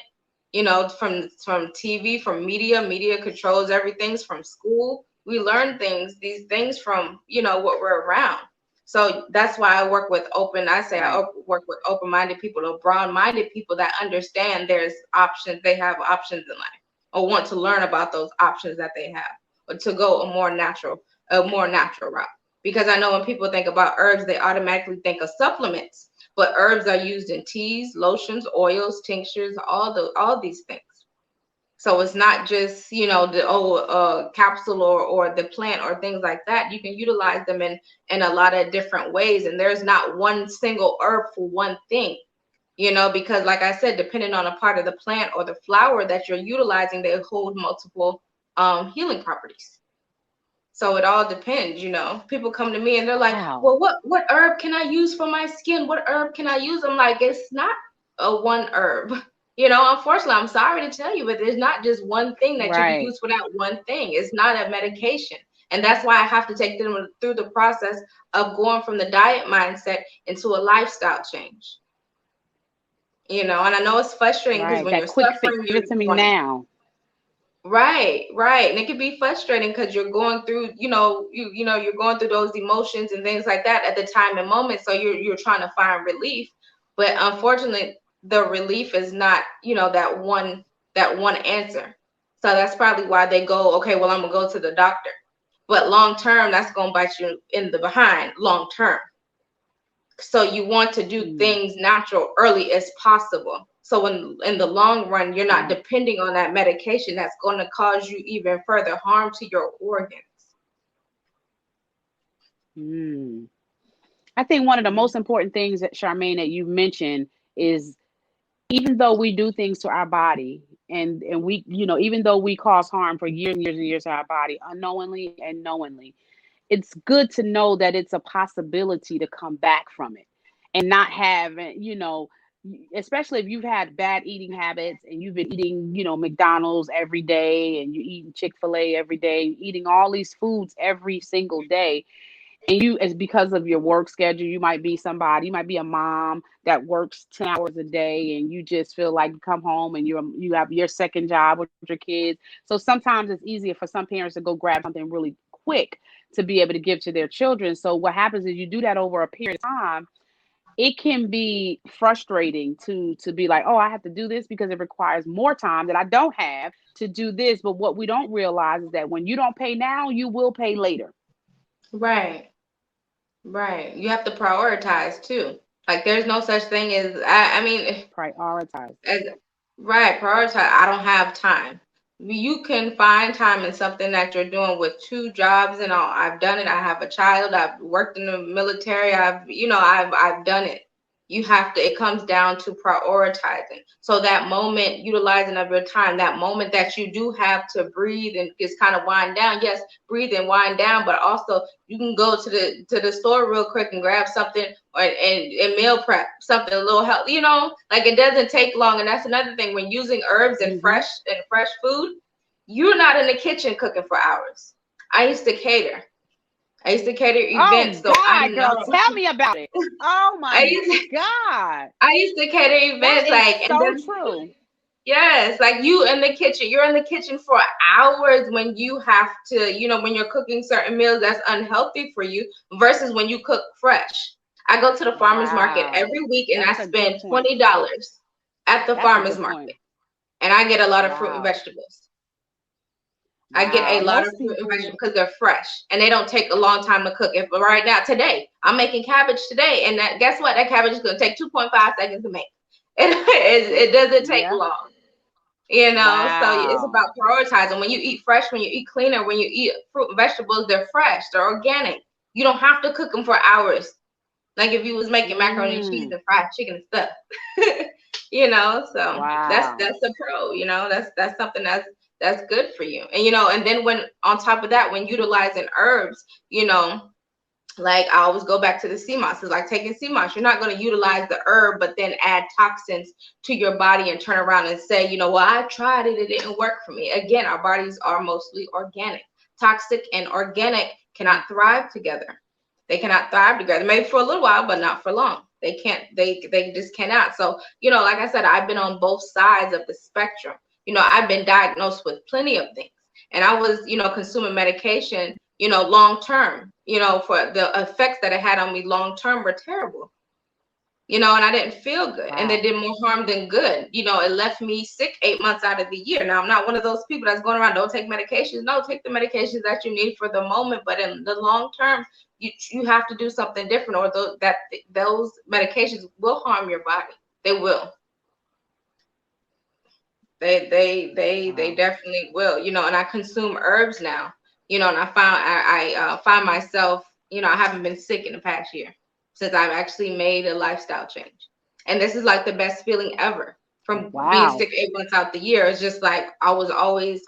from TV, from media controls everything, from school. We learn these things from, what we're around. So that's why I Right. work with open-minded people or broad-minded people that understand there's options, they have options in life, or want to learn about those options that they have, or to go a more natural route. Because I know when people think about herbs, they automatically think of supplements, but herbs are used in teas, lotions, oils, tinctures, all these things. So it's not just, the capsule or the plant or things like that. You can utilize them in a lot of different ways, and there's not one single herb for one thing. because like I said, depending on a part of the plant or the flower that you're utilizing, they hold multiple healing properties. So it all depends. People come to me and they're like, Wow. well, what herb can I use for my skin? What herb can I use? I'm like, it's not a one herb. Unfortunately, I'm sorry to tell you, but there's not just one thing that you can Right. use for that one thing. It's not a medication. And that's why I have to take them through the process of going from the diet mindset into a lifestyle change. And I know it's frustrating because Right. when That you're quick fix. suffering, Give it to me now. right, right. And it can be frustrating because you're going through, you're going through those emotions and things like that at the time and moment. So you're trying to find relief. But unfortunately, the relief is not, that one answer. So that's probably why they go, okay, well, I'm gonna go to the doctor. But long term, that's gonna bite you in the behind long term. So you want to do Mm, things natural early as possible. So in the long run, you're not right. depending on that medication that's going to cause you even further harm to your organs. Mm. I think one of the most important things that Charmaine that you mentioned is even though we do things to our body and we even though we cause harm for years and years to our body unknowingly and knowingly, it's good to know that it's a possibility to come back from it and not have especially if you've had bad eating habits and you've been eating McDonald's every day and you're eating Chick-fil-A every day, eating all these foods every single day. And you, it's because of your work schedule. You might be a mom that works 10 hours a day and you just feel like you come home and you have your second job with your kids. So sometimes it's easier for some parents to go grab something really quick to be able to give to their children. So what happens is you do that over a period of time. It can be frustrating to be like, oh, I have to do this because it requires more time that I don't have to do this. But what we don't realize is that when you don't pay now, you will pay later. Right, right. You have to prioritize too. Like there's no such thing as I mean, Prioritize. as right, prioritize. I don't have time. You can find time in something that you're doing with two jobs and all. I've done it. I have a child. I've worked in the military. I've done it. You have to, it comes down to prioritizing. So that moment, utilizing of your time, that moment that you do have to breathe and just kind of wind down. Yes, breathe and wind down, but also you can go to the store real quick and grab something and meal prep something a little healthy. Like it doesn't take long. And that's another thing when using herbs and Hmm. fresh food, you're not in the kitchen cooking for hours. I used to cater. I used to cater events, Oh so I God, girl, know. tell me about it. Oh I my used God. I used to cater That events is like, and so then true. yes, like you in the kitchen, you're in the kitchen for hours when you have to, when you're cooking certain meals that's unhealthy for you versus when you cook fresh. I go to the farmers market Wow. every week and I That's a good spend point. $20 at the That's a farmers good point. market and I get a lot of fruit and Wow. vegetables. I get Wow. a lot of Most fruit and people, vegetables because they're fresh and they don't take a long time to cook. If right now, today, I'm making cabbage today, and guess what? That cabbage is going to take 2.5 seconds to make. It doesn't take yeah. long. So it's Wow. about prioritizing. When you eat fresh, when you eat cleaner, when you eat fruit and vegetables, they're fresh, they're organic. You don't have to cook them for hours. Like if you was making macaroni and cheese Mm. and fried chicken and stuff. So that's Wow. that's a pro, that's something that's good for you. And then when on top of that, when utilizing herbs, like I always go back to the sea moss. It's like taking sea moss. You're not going to utilize the herb, but then add toxins to your body and turn around and say, well, I tried it. It didn't work for me. Again, our bodies are mostly organic. Toxic and organic cannot thrive together. They cannot thrive together. Maybe for a little while, but not for long. They can't. They just cannot. So, like I said, I've been on both sides of the spectrum. I've been diagnosed with plenty of things, and I was, consuming medication, long term, for the effects that it had on me long term were terrible, and I didn't feel good. And they Wow. did more harm than good. It left me sick 8 months out of the year. Now, I'm not one of those people that's going around, don't take medications. No, take the medications that you need for the moment. But in the long term, you have to do something different, or those medications will harm your body. They will. They Wow. definitely will, and I consume herbs now, and I find myself, I haven't been sick in the past year since I've actually made a lifestyle change. And this is like the best feeling ever from being Wow. sick 8 months out the year. It's just like I was always,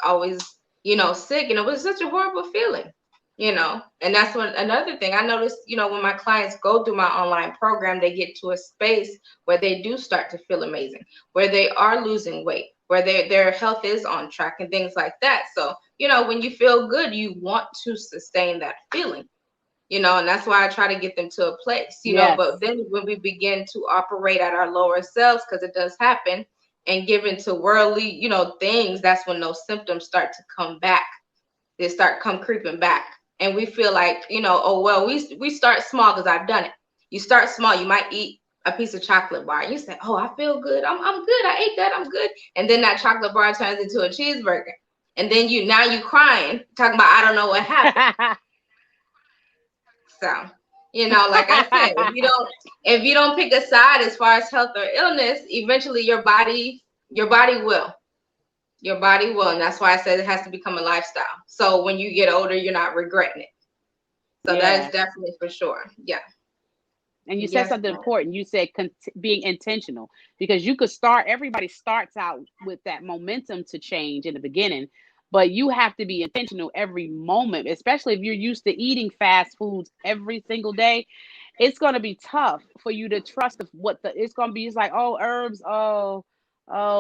sick, and it was such a horrible feeling, And that's what another thing I noticed, when my clients go through my online program, they get to a space where they do start to feel amazing, where they are losing weight, where their health is on track and things like that. So, when you feel good, you want to sustain that feeling. And that's why I try to get them to a place, but Yes. then when we begin to operate at our lower selves, because it does happen, and give into worldly, things, that's when those symptoms start to come back. They start come creeping back. And we feel like, oh, well, we start small because I've done it. You start small, you might eat a piece of chocolate bar. And you say, oh, I feel good. I'm good. I ate that. I'm good. And then that chocolate bar turns into a cheeseburger. And then you crying, talking about, I don't know what happened. So, like I said, if you don't pick a side as far as health or illness, eventually your body will. Your body will. And that's why I said it has to become a lifestyle. So when you get older, you're not regretting it. So that is Yeah. definitely for sure. Yeah. And you said Yes, something ma'am. important. You said being intentional, because you could start, everybody starts out with that momentum to change in the beginning, but you have to be intentional every moment, especially if you're used to eating fast foods every single day. It's going to be tough for you to trust what it's going to be. It's like, oh, herbs, oh,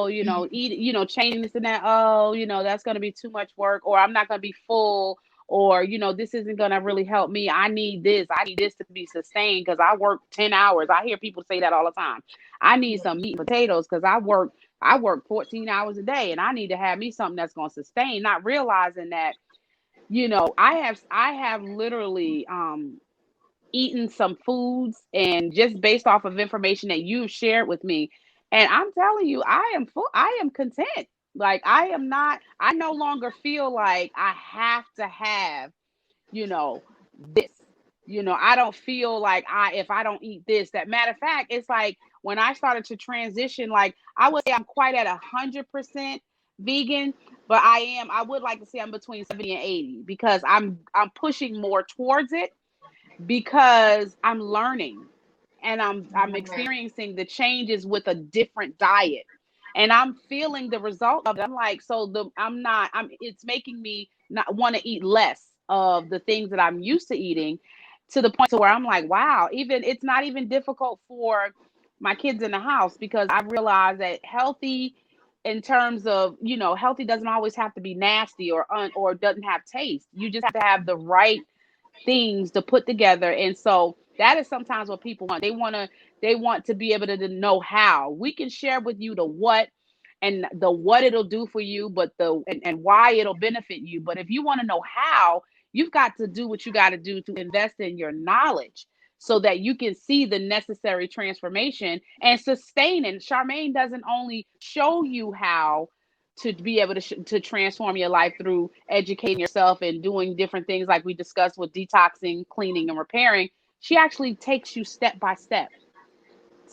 eat, changing this and that. Oh, that's going to be too much work, or I'm not going to be full, or this isn't going to really help me. I need this to be sustained because I work 10 hours. I hear people say that all the time. I need some meat and potatoes because I work 14 hours a day, and I need to have me something that's going to sustain, not realizing that I have literally eaten some foods, and just based off of information that you've shared with me, and I'm telling you, I am content. Like, I no longer feel like I have to have you know this. I don't feel like, if I don't eat this, that, matter of fact, it's like when I started to transition, like, I would say I'm quite at 100% vegan, but I would like to say I'm between 70 and 80, because I'm pushing more towards it, because I'm learning, and I'm experiencing the changes with a different diet, and I'm feeling the result of it. I'm like, so I'm it's making me not want to eat less of the things that I'm used to eating, to the point to where I'm like, wow, even it's not even difficult for my kids in the house, because I've realized that healthy, in terms of, healthy doesn't always have to be nasty or doesn't have taste. You just have to have the right things to put together. And so that is sometimes what people want. They want to be able to know how. We can share with you the what, and the what it'll do for you, but and why it'll benefit you. But if you want to know how, you've got to do what you got to do to invest in your knowledge, so that you can see the necessary transformation and sustain it. Charmaine doesn't only show you how to be able to transform your life through educating yourself and doing different things like we discussed with detoxing, cleaning, and repairing. She actually takes you step by step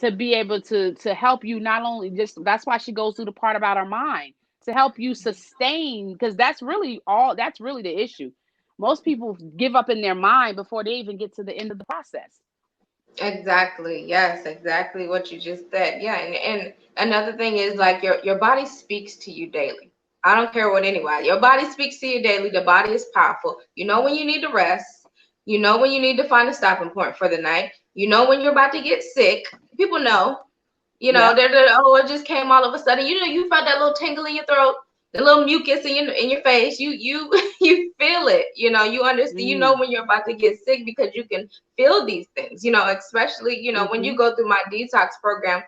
to be able to help you, not only just, that's why she goes through the part about our mind, to help you sustain, because that's really the issue. Most people give up in their mind before they even get to the end of the process. Exactly. Yes, exactly what you just said. Yeah, and another thing is like your body speaks to you daily. I don't care what anyone. Your body speaks to you daily. The body is powerful. You know when you need to rest. You know when you need to find a stopping point for the night. You know when you're about to get sick. People know. Yep. Oh, it just came all of a sudden. You felt that little tingle in your throat, the little mucus in your face. You you feel it. You understand. You know Mm. when you're about to get sick because you can feel these things. Especially when you Mm-hmm. go through my detox program,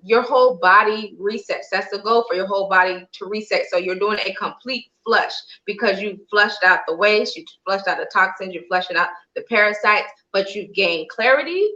your whole body resets. That's the goal, for your whole body to reset. So you're doing a complete flush, because you flushed out the waste, you flushed out the toxins, you're flushing out the parasites, but you gain clarity.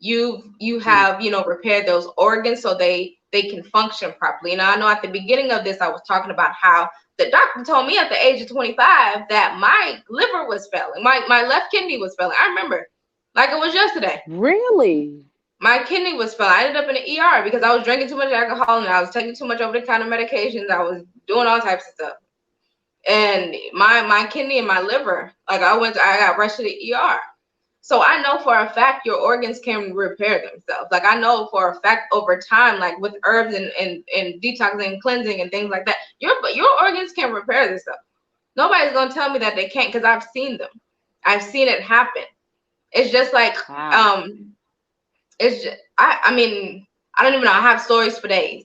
You Mm. have repaired those organs so they can function properly. And I know at the beginning of this I was talking about how the doctor told me at the age of 25 that my liver was failing, my left kidney was failing. I remember like it was yesterday. Really? My kidney was failing. I ended up in the ER because I was drinking too much alcohol and I was taking too much over-the-counter medications. I was doing all types of stuff, and my kidney and my liver, like I got rushed to the ER. So I know for a fact your organs can repair themselves. Like I know for a fact over time, like with herbs and detoxing and cleansing and things like that, your organs can repair themselves. Nobody's gonna tell me that they can't because I've seen them. I've seen it happen. It's just like Wow. it's just, I mean, I don't even know. I have stories for days.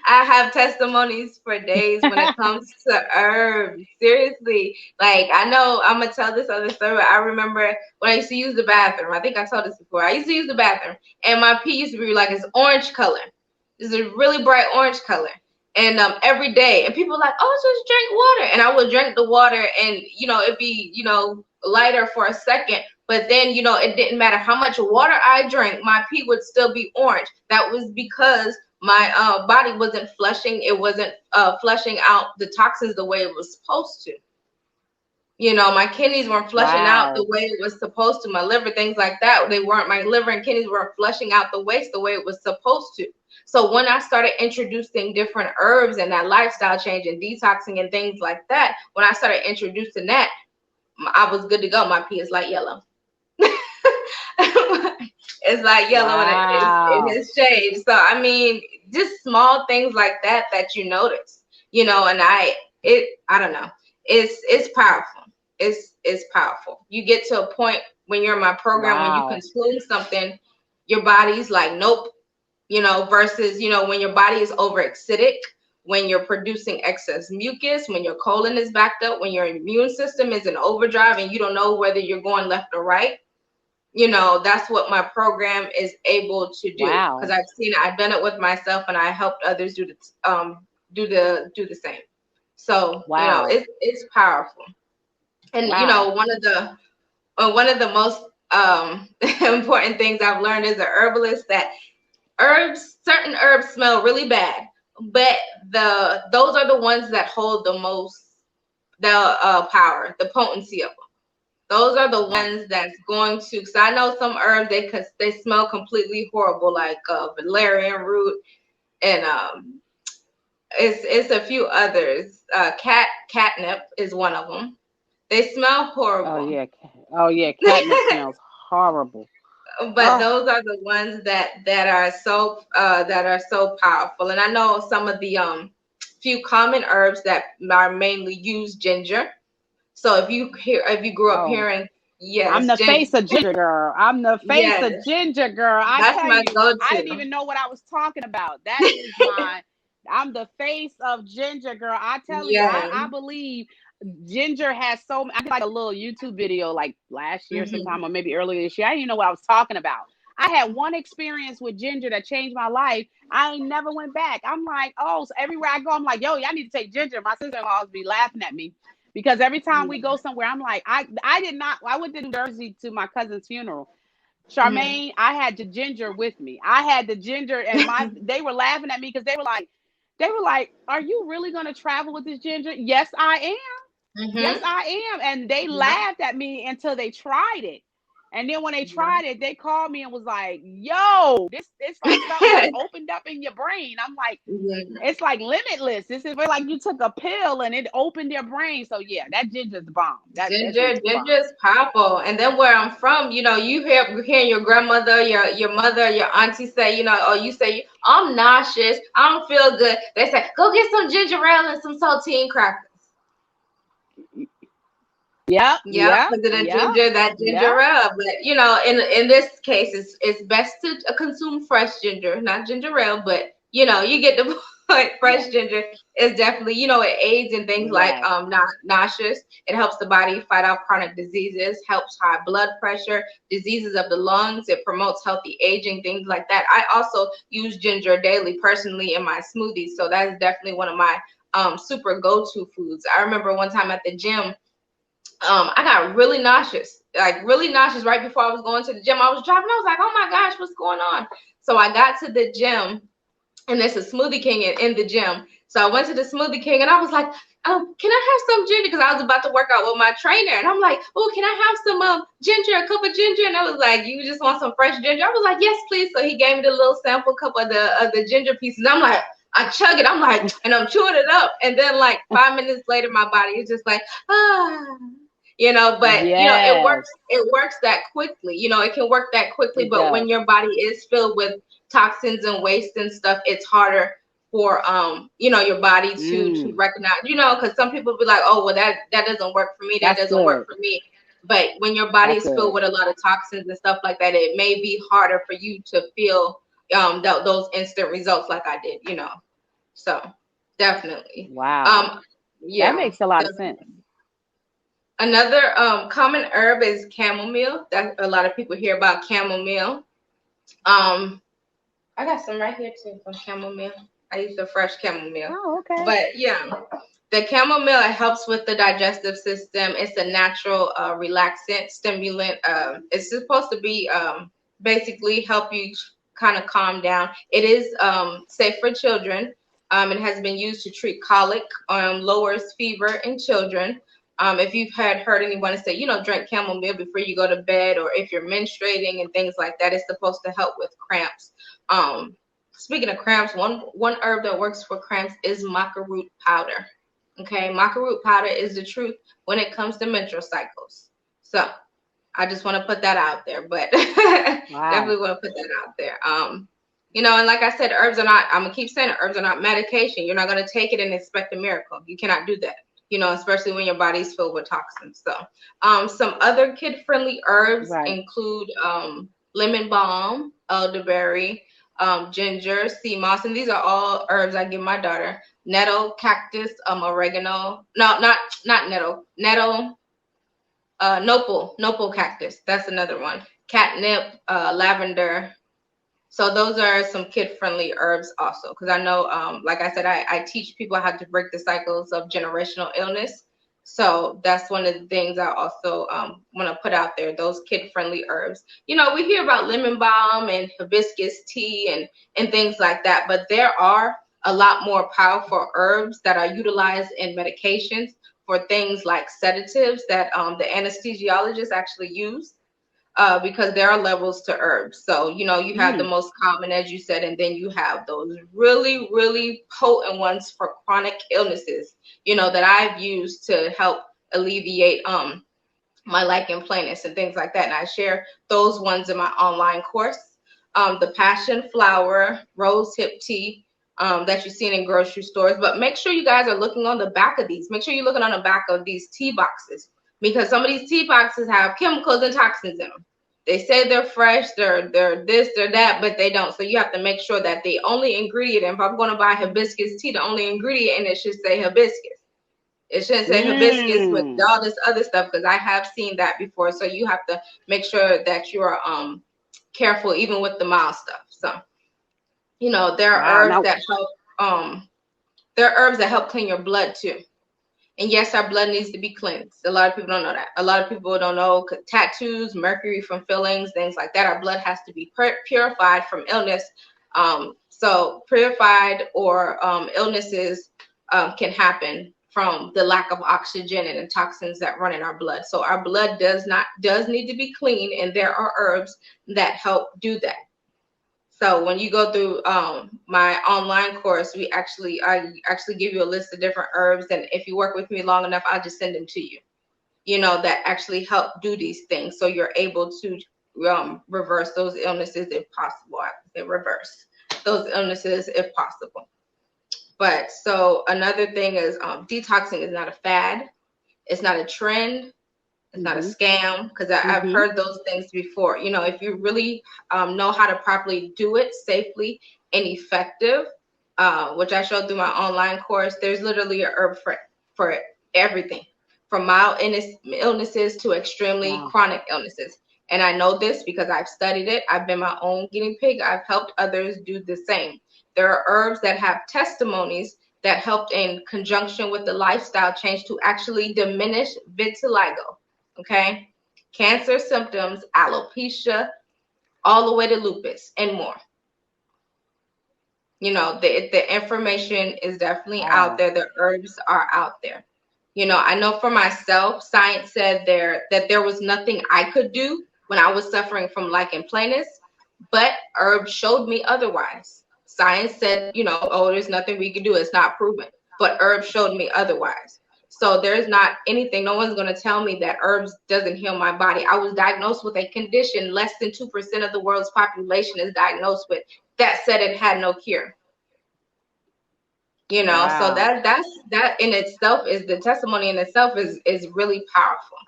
I have testimonies for days when it comes to herbs. Seriously. Like I know I'm gonna tell this other story. I remember when I used to use the bathroom. I think I told this before. I used to use the bathroom and my pee used to be like this orange color. This is a really bright orange color. And every day, and people were like, oh, just drink water. And I would drink the water, and it'd be lighter for a second, but then it didn't matter how much water I drank, my pee would still be orange. That was because my body wasn't flushing. It wasn't flushing out the toxins the way it was supposed to. My kidneys weren't flushing out the Wow. way it was supposed to. My liver, things like that, they weren't. My liver and kidneys weren't flushing out the waste the way it was supposed to. So when I started introducing different herbs and that lifestyle change and detoxing and things like that, when I started introducing that, I was good to go. My pee is light yellow. It's like yellow and it Wow. has changed. So I mean, just small things like that that you notice, and I don't know. It's powerful. It's powerful. You get to a point when you're in my program, when you Wow. consume something, your body's like, nope, versus, when your body is overexcitic, when you're producing excess mucus, when your colon is backed up, when your immune system is in overdrive and you don't know whether you're going left or right. That's what my program is able to do, because Wow. I've seen it. I've done it with myself, and I helped others do the same. So Wow. it's powerful. And Wow. one of the most important things I've learned as a herbalist, that certain herbs smell really bad, but those are the ones that hold the power, the potency of them. Those are the Wow. ones that's going to, because I know some herbs, they smell completely horrible, like valerian root, and it's a few others. Catnip is one of them. They smell Oh horrible. yeah. Oh yeah. Catnip smells horrible. But Oh. those are the ones that are so powerful. And I know some of the few common herbs that are mainly used: ginger. So if you grew up Oh. hearing, I'm yes, the ginger, face of ginger girl. I'm the face yes, of ginger girl. I that's tell my you, I didn't go-to. even know what I was talking about. That is my, I'm the face of ginger girl. I tell you, Yes. I believe ginger has so, I did like a little YouTube video like last year Hmm. sometime or maybe earlier this year. I didn't even know what I was talking about. I had one experience with ginger that changed my life. I ain't never went back. I'm like, oh, so everywhere I go, I'm like, yo, y'all need to take ginger. My sister-in-law be laughing at me because every time we go somewhere, I'm like, I did not. I went to New Jersey to my cousin's funeral. Hmm. Charmaine, I had the ginger with me. I had the ginger, and they were laughing at me because they were like, "Are you really going to travel with this ginger?" Yes, I am. Yes, Hmm. I am. And they Yep. laughed at me until they tried it. And then when they tried it, they called me and was like, "Yo, this it's like something just opened up in your brain." I'm like, Yeah. it's like limitless. This is like you took a pill and it opened your brain. So yeah, that ginger's the bomb. That Ginger, ginger's the ginger bomb. is powerful. And then where I'm from, you hear your grandmother, your mother, your auntie say, or you say, I'm nauseous, I don't feel good. They say, go get some ginger ale and some saltine crackers. Yep, Yep, yep, because of yep, that ginger yep. ale. But in this case, it's best to consume fresh ginger, not ginger ale. But you get the point. Fresh Yes, ginger is definitely, it aids in things like yes. not nauseous. It helps the body fight off chronic diseases, helps high blood pressure, diseases of the lungs. It promotes healthy aging, things like that. I also use ginger daily personally in my smoothies, so that's definitely one of my super go-to foods. I remember one time at the gym, I got really nauseous, like really nauseous right before I was going to the gym. I was driving, I was like, oh my gosh, what's going on? So I got to the gym, and there's a Smoothie King in the gym. So I went to the Smoothie King, and I was like, can I have some ginger? Because I was about to work out with my trainer. And I'm like, oh, can I have some ginger, a cup of ginger? And I was like, you just want some fresh ginger? I was like, yes, please. So he gave me the little sample cup of the ginger pieces. I'm like, I chug it. I'm like, and I'm chewing it up. And then like 5 minutes later, my body is just like, ah. But Yes, it works that quickly. It can work that quickly, it but does. when your body is filled with toxins and waste and stuff, it's harder for your body to Mm, recognize, because some people be like, oh, well, that doesn't work for me, that that's doesn't work good. for me. But when your body That's is filled good. with a lot of toxins and stuff like that, it may be harder for you to feel those instant results like I did. So definitely. Wow. um That yeah. makes a lot of sense. Another common herb is chamomile. That a lot of people hear about chamomile. Um, I got some right here too from chamomile. I use the fresh chamomile. Oh, okay. But yeah, the chamomile, it helps with the digestive system. It's a natural relaxant, stimulant. It's supposed to be basically help you kind of calm down. It is safe for children. It has been used to treat colic, lowers fever in children. If you've heard anyone say, drink chamomile before you go to bed, or if you're menstruating and things like that, it's supposed to help with cramps. Speaking of cramps, one herb that works for cramps is maca root powder. Okay, maca root powder is the truth when it comes to menstrual cycles. So I just want to put that out there, but Wow. definitely want to put that out there. And like I said, herbs are not, I'm gonna keep saying it, herbs are not medication. You're not gonna take it and expect a miracle. You cannot do that, especially when your body's filled with toxins. So some other kid-friendly herbs Right. include lemon balm, elderberry, ginger, sea moss, and these are all herbs I give my daughter. Nettle, cactus, oregano. No, not nettle, nopal cactus. That's another one. Catnip, lavender. So those are some kid-friendly herbs also, because I know, like I said, I teach people how to break the cycles of generational illness. So that's one of the things I also want to put out there, those kid-friendly herbs. We hear about lemon balm and hibiscus tea and things like that, but there are a lot more powerful herbs that are utilized in medications for things like sedatives that the anesthesiologists actually use, because there are levels to herbs. So, you have the Mm. most common, as you said, and then you have those really, really potent ones for chronic illnesses, that I've used to help alleviate my lichen planus and things like that. And I share those ones in my online course. The passion flower, rose hip tea, that you're seeing in grocery stores. But make sure you guys are looking on the back of these. Make sure you're looking on the back of these tea boxes, because some of these tea boxes have chemicals and toxins in them. They say they're fresh, they're this, they're that, but they don't. So you have to make sure that the only ingredient, if I'm going to buy hibiscus tea, the only ingredient in it should say hibiscus. It shouldn't say hibiscus with Mm. all this other stuff, because I have seen that before. So you have to make sure that you are careful even with the mild stuff. So there are Wow. herbs Now, that help there are herbs that help clean your blood too. And yes, our blood needs to be cleansed. A lot of people don't know that. A lot of people don't know tattoos, mercury from fillings, things like that. Our blood has to be purified from illness. So purified or illnesses can happen from the lack of oxygen and the toxins that run in our blood. So our blood does need to be clean, and there are herbs that help do that. So when you go through my online course, I actually give you a list of different herbs, and if you work with me long enough, I'll just send them to you. That actually help do these things, so you're able to reverse those illnesses if possible. I say reverse those illnesses if possible. But so another thing is detoxing is not a fad. It's not a trend. It's not a mm-hmm, scam, because I've mm-hmm. heard those things before. If you really know how to properly do it safely and effective, which I showed through my online course, there's literally a herb for everything, from mild illnesses to extremely Wow. chronic illnesses. And I know this because I've studied it. I've been my own guinea pig. I've helped others do the same. There are herbs that have testimonies that helped in conjunction with the lifestyle change to actually diminish vitiligo. Okay, cancer symptoms, alopecia, all the way to lupus and more. The information is definitely out Wow. there. The herbs are out there. I know for myself, science said that there was nothing I could do when I was suffering from lichen planus, but herbs showed me otherwise. Science said, oh, there's nothing we can do. It's not proven. But herbs showed me otherwise. So there's not anything, no one's going to tell me that herbs doesn't heal my body. I was diagnosed with a condition less than 2% of the world's population is diagnosed with. That said, it had no cure. So Wow. that in itself is the testimony in itself is really powerful.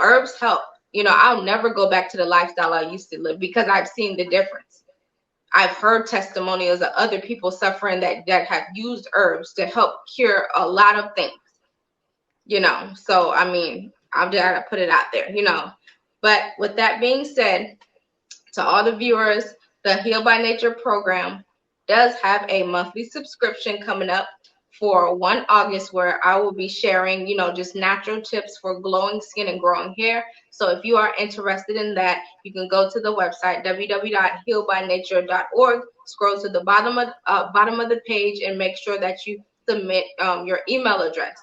Herbs help. I'll never go back to the lifestyle I used to live because I've seen the difference. I've heard testimonials of other people suffering that have used herbs to help cure a lot of things. So I mean, I've got to put it out there. But with that being said, to all the viewers, the Heal by Nature program does have a monthly subscription coming up for 1 August where I will be sharing, just natural tips for glowing skin and growing hair. So if you are interested in that, you can go to the website www.healbynature.org, scroll to the bottom of the page and make sure that you submit your email address,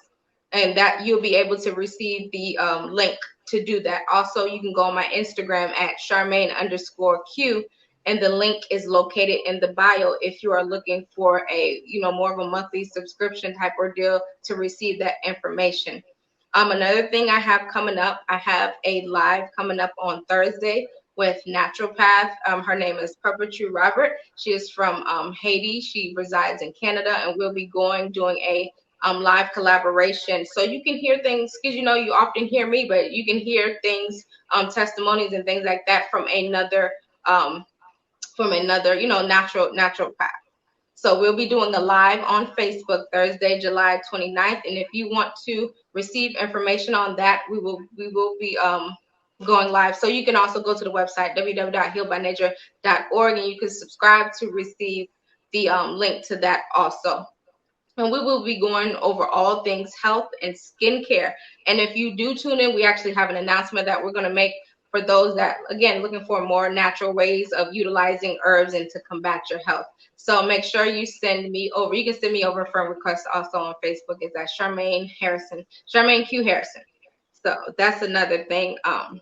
and that you'll be able to receive the link to do that. Also, you can go on my Instagram at Sharmane_Q, and the link is located in the bio if you are looking for a, more of a monthly subscription type ordeal to receive that information. Another thing I have coming up, I have a live coming up on Thursday with naturopath. Her name is Perpetu Robert. She is from Haiti. She resides in Canada, and we'll be doing a live collaboration. So you can hear things, because you often hear me, but you can hear things, testimonies and things like that from another natural path. So we'll be doing a live on Facebook Thursday, July 29th. And if you want to receive information on that, we will be going live. So you can also go to the website www.healbynature.org, and you can subscribe to receive the link to that also. And we will be going over all things health and skincare. And if you do tune in, we actually have an announcement that we're going to make for those that, again, looking for more natural ways of utilizing herbs and to combat your health. So make sure you send me over. You can send me over a friend request also on Facebook. It's at Sharmane Harrison, Sharmane Q Harrison. So that's another thing. I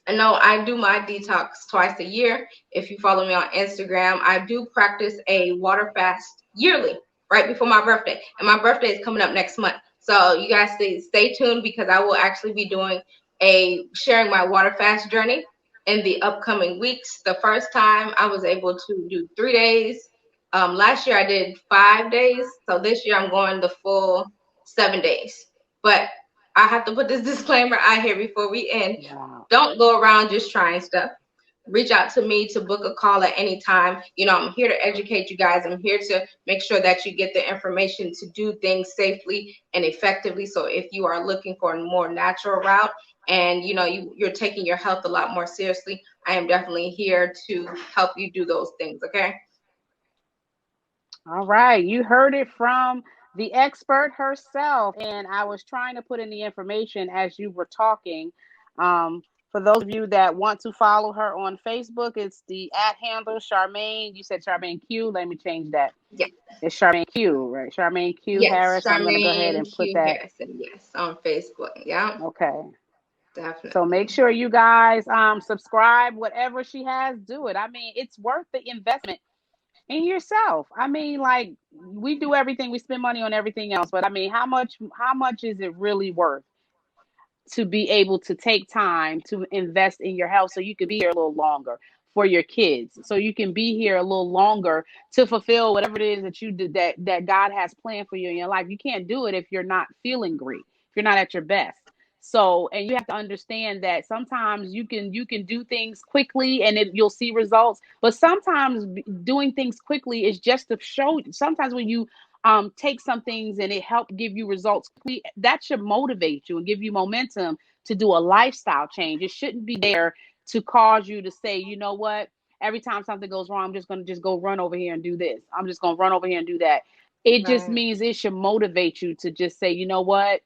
know I do my detox twice a year. If you follow me on Instagram, I do practice a water fast yearly, right before my birthday. And my birthday is coming up next month. So you guys stay tuned, because I will actually be sharing my water fast journey in the upcoming weeks. The first time I was able to do 3 days. Last year I did 5 days. So this year I'm going the full 7 days. But I have to put this disclaimer out here before we end. Wow. Don't go around just trying stuff. Reach out to me to book a call at any time. I'm here to educate you guys. I'm here to make sure that you get the information to do things safely and effectively. So if you are looking for a more natural route, and you're taking your health a lot more seriously, I am definitely here to help you do those things. Okay. All right, you heard it from the expert herself, and I was trying to put in the information as you were talking. For those of you that want to follow her on Facebook, it's the @handle Sharmane. You said Sharmane Q. Let me change that. Yeah. It's Sharmane Q, right? Sharmane Q Yes, Harris. I'm gonna go ahead Charmaine and put Q that. Harrison. Yes, on Facebook. Yeah, Okay. So make definitely. sure you guys subscribe. Whatever she has, do it. I mean, it's worth the investment in yourself. I mean, like, we do everything, we spend money on everything else, but I mean, how much is it really worth to be able to take time to invest in your health so you can be here a little longer for your kids, so you can be here a little longer to fulfill whatever it is that you did, that God has planned for you in your life. You can't do it if you're not feeling great, if you're not at your best. So, and you have to understand that sometimes you can do things quickly and you'll see results, but sometimes doing things quickly is just to show. Sometimes when you take some things and it help give you results quickly, that should motivate you and give you momentum to do a lifestyle change. It shouldn't be there to cause you to say, you know what, every time something goes wrong, I'm just going to just go run over here and do this. I'm just going to run over here and do that. It just Right. means it should motivate you to just say, you know what,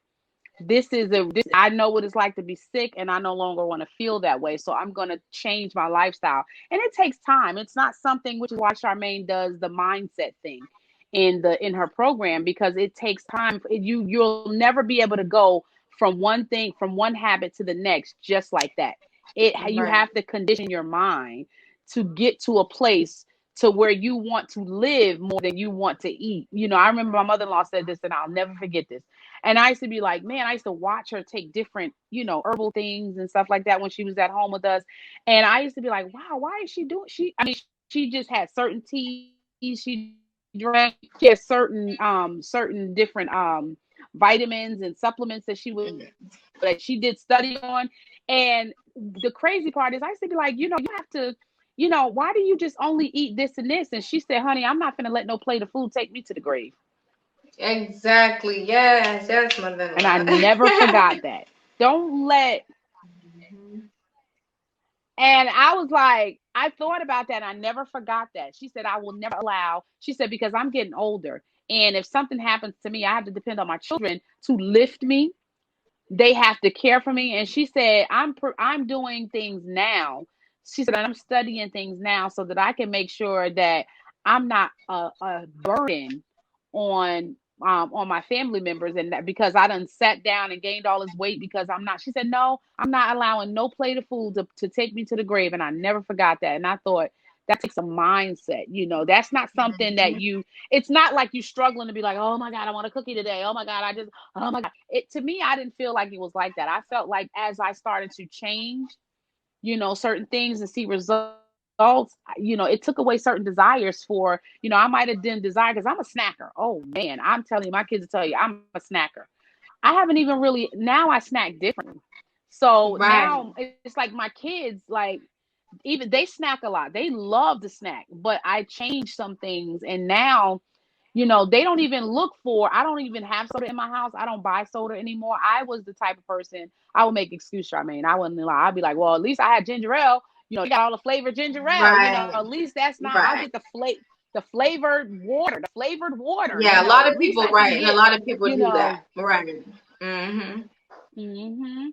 I know what it's like to be sick, and I no longer want to feel that way. So I'm going to change my lifestyle. And it takes time. It's not something, which is why Charmaine does the mindset thing in her program, because it takes time. You'll never be able to go from one thing, from one habit to the next just like that. You Right. have to condition your mind to get to a place to where you want to live more than you want to eat. I remember my mother-in-law said this, and I'll never forget this. And I used to be like, man, I used to watch her take different, herbal things and stuff like that when she was at home with us. And I used to be like, wow, why is she doing she just had certain teas she drank. She has certain different vitamins and supplements that she did study on. And the crazy part is I used to be like, you have to, why do you just only eat this and this? And she said, honey, I'm not gonna let no plate of food take me to the grave. Exactly. Yes. Yes, And I mother-in-law. never forgot that. Don't let And I was like, I thought about that. And I never forgot that. She said, I will never allow, she said, because I'm getting older. And if something happens to me, I have to depend on my children to lift me. They have to care for me. And she said, I'm doing things now. She said, and I'm studying things now so that I can make sure that I'm not a burden on my family members, and that because I done sat down and gained all this weight because I'm not. She said, no, I'm not allowing no plate of food to take me to the grave. And I never forgot that. And I thought that takes a mindset. That's not something that Mhm. it's not like you struggling to be like, oh my God, I want a cookie today. Oh my God, oh my God. To me, I didn't feel like it was like that. I felt like as I started to change, certain things and see results, it took away certain desires for, I might have done desire because I'm a snacker. Oh man, I'm telling you, my kids will tell you I'm a snacker. I haven't even really, now I snack differently. So Right. now it's like my kids, like, even they snack a lot. They love to snack, but I changed some things. And now, they don't even look for, I don't even have soda in my house. I don't buy soda anymore. I was the type of person, I would make excuse, Charmaine. I wouldn't lie. I'd be like, well, at least I had ginger ale. They got all the flavored ginger ale. At Right. least that's not, I'll Right. get the flavored water. Yeah, a lot At of least people, I can right, and a get, lot of people you do that. know, Right. Mhm. hmm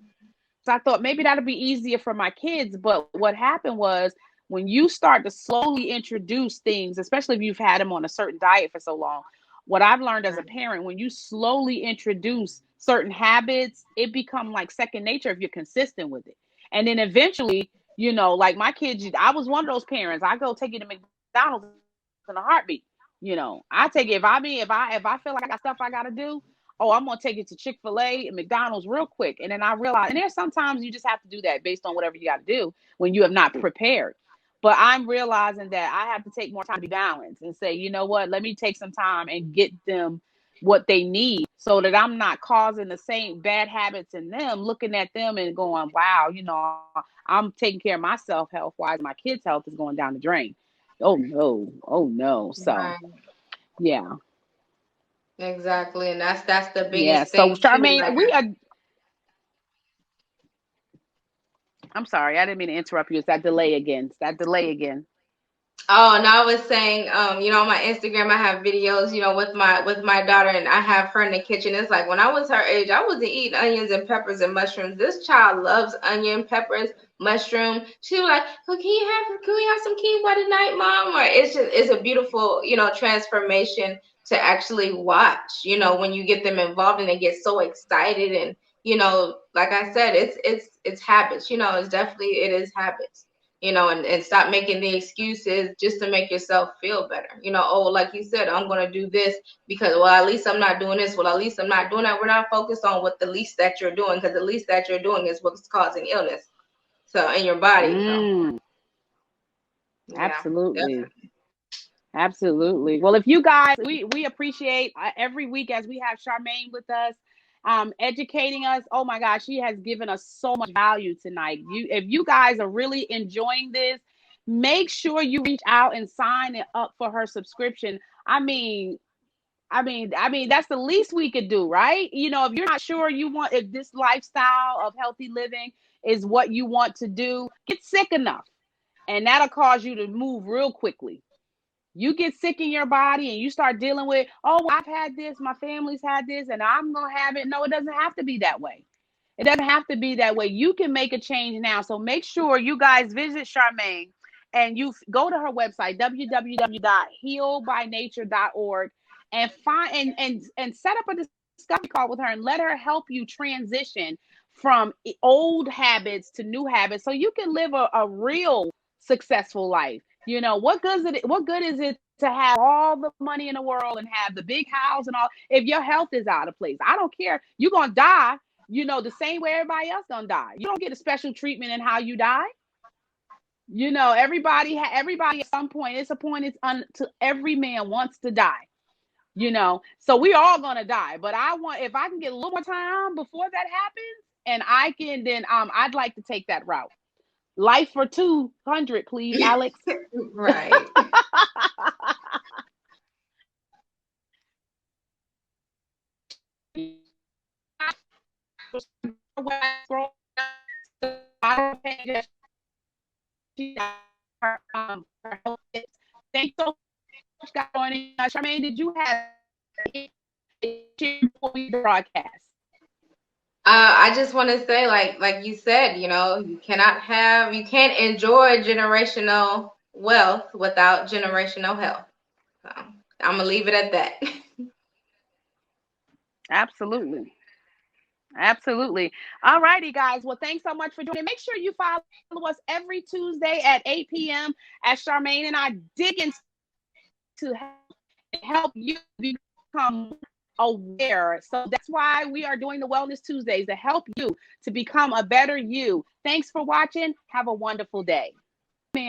So I thought maybe that'll be easier for my kids. But what happened was when you start to slowly introduce things, especially if you've had them on a certain diet for so long, what I've learned as a Right. parent, when you slowly introduce certain habits, it become like second nature if you're consistent with it. And then eventually, like my kids, I was one of those parents. I go take you to McDonald's in a heartbeat. I take it if I feel like I got stuff I gotta do. Oh, I'm gonna take it to Chick-fil-A and McDonald's real quick. And then I realize, and there's sometimes you just have to do that based on whatever you got to do when you have not prepared. But I'm realizing that I have to take more time to be balanced and say, you know what, let me take some time and get them what they need so that I'm not causing the same bad habits in them, looking at them and going, wow, I'm taking care of myself health wise. My kids' health is going down the drain. Oh no. Oh no. So Right. yeah. Exactly. And that's the Yeah. biggest So thing too. Charmaine, Like, we are I'm sorry, I didn't mean to interrupt you. It's that delay again. It's that delay again. oh, and I was saying, on my Instagram, I have videos, with my daughter, and I have her in the kitchen. It's like when I was her age, I wasn't eating onions and peppers and mushrooms. This child loves onion, peppers, mushroom. She was like, "Oh, can we have some quinoa tonight, mom?" Or it's a beautiful, transformation to actually watch. When you get them involved and they get so excited, and like I said, it's habits. It is habits, and stop making the excuses just to make yourself feel better. Oh, like you said, I'm going to do this because, well, at least I'm not doing this. Well, at least I'm not doing that. We're not focused on what the least that you're doing, because the least that you're doing is what's causing illness. So, in your body. So, Mm, yeah, absolutely. definitely. Absolutely. Well, if you guys, we appreciate every week as we have Charmaine with us, educating us. Oh my gosh, she has given us so much value tonight. If you guys are really enjoying this, make sure you reach out and sign it up for her subscription. I mean, that's the least we could do, right? If you're not sure if this lifestyle of healthy living is what you want to do, get sick enough, and that'll cause you to move real quickly. You get sick in your body and you start dealing with, oh, well, I've had this, my family's had this, and I'm going to have it. No, it doesn't have to be that way. It doesn't have to be that way. You can make a change now. So make sure you guys visit Charmaine and you go to her website, www.healbynature.org, and find and set up a discovery call with her and let her help you transition from old habits to new habits so you can live a real successful life. What good is it to to have all the money in the world and have the big house and all. If your health is out of place, I don't care. You're going to die, the same way everybody else going to die. You don't get a special treatment in how you die. Everybody at some point, it's a point, to every man wants to die. So we all gonna die, but if I can get a little more time before that happens, and I can, then I'd like to take that route. Life for 200, please, Alex. Right. Thanks so much, guys, for joining us. Sharmane, did you have before we broadcast? I just want to say, like you said, you can't enjoy generational wealth without generational health. So I'm gonna leave it at that. Absolutely. Absolutely. All righty, guys. Well, thanks so much for joining. Make sure you follow us every Tuesday at 8 p.m. as Sharmane and I dig into help you become aware. So that's why we are doing the Wellness Tuesdays, to help you to become a better you. Thanks for watching. Have a wonderful day.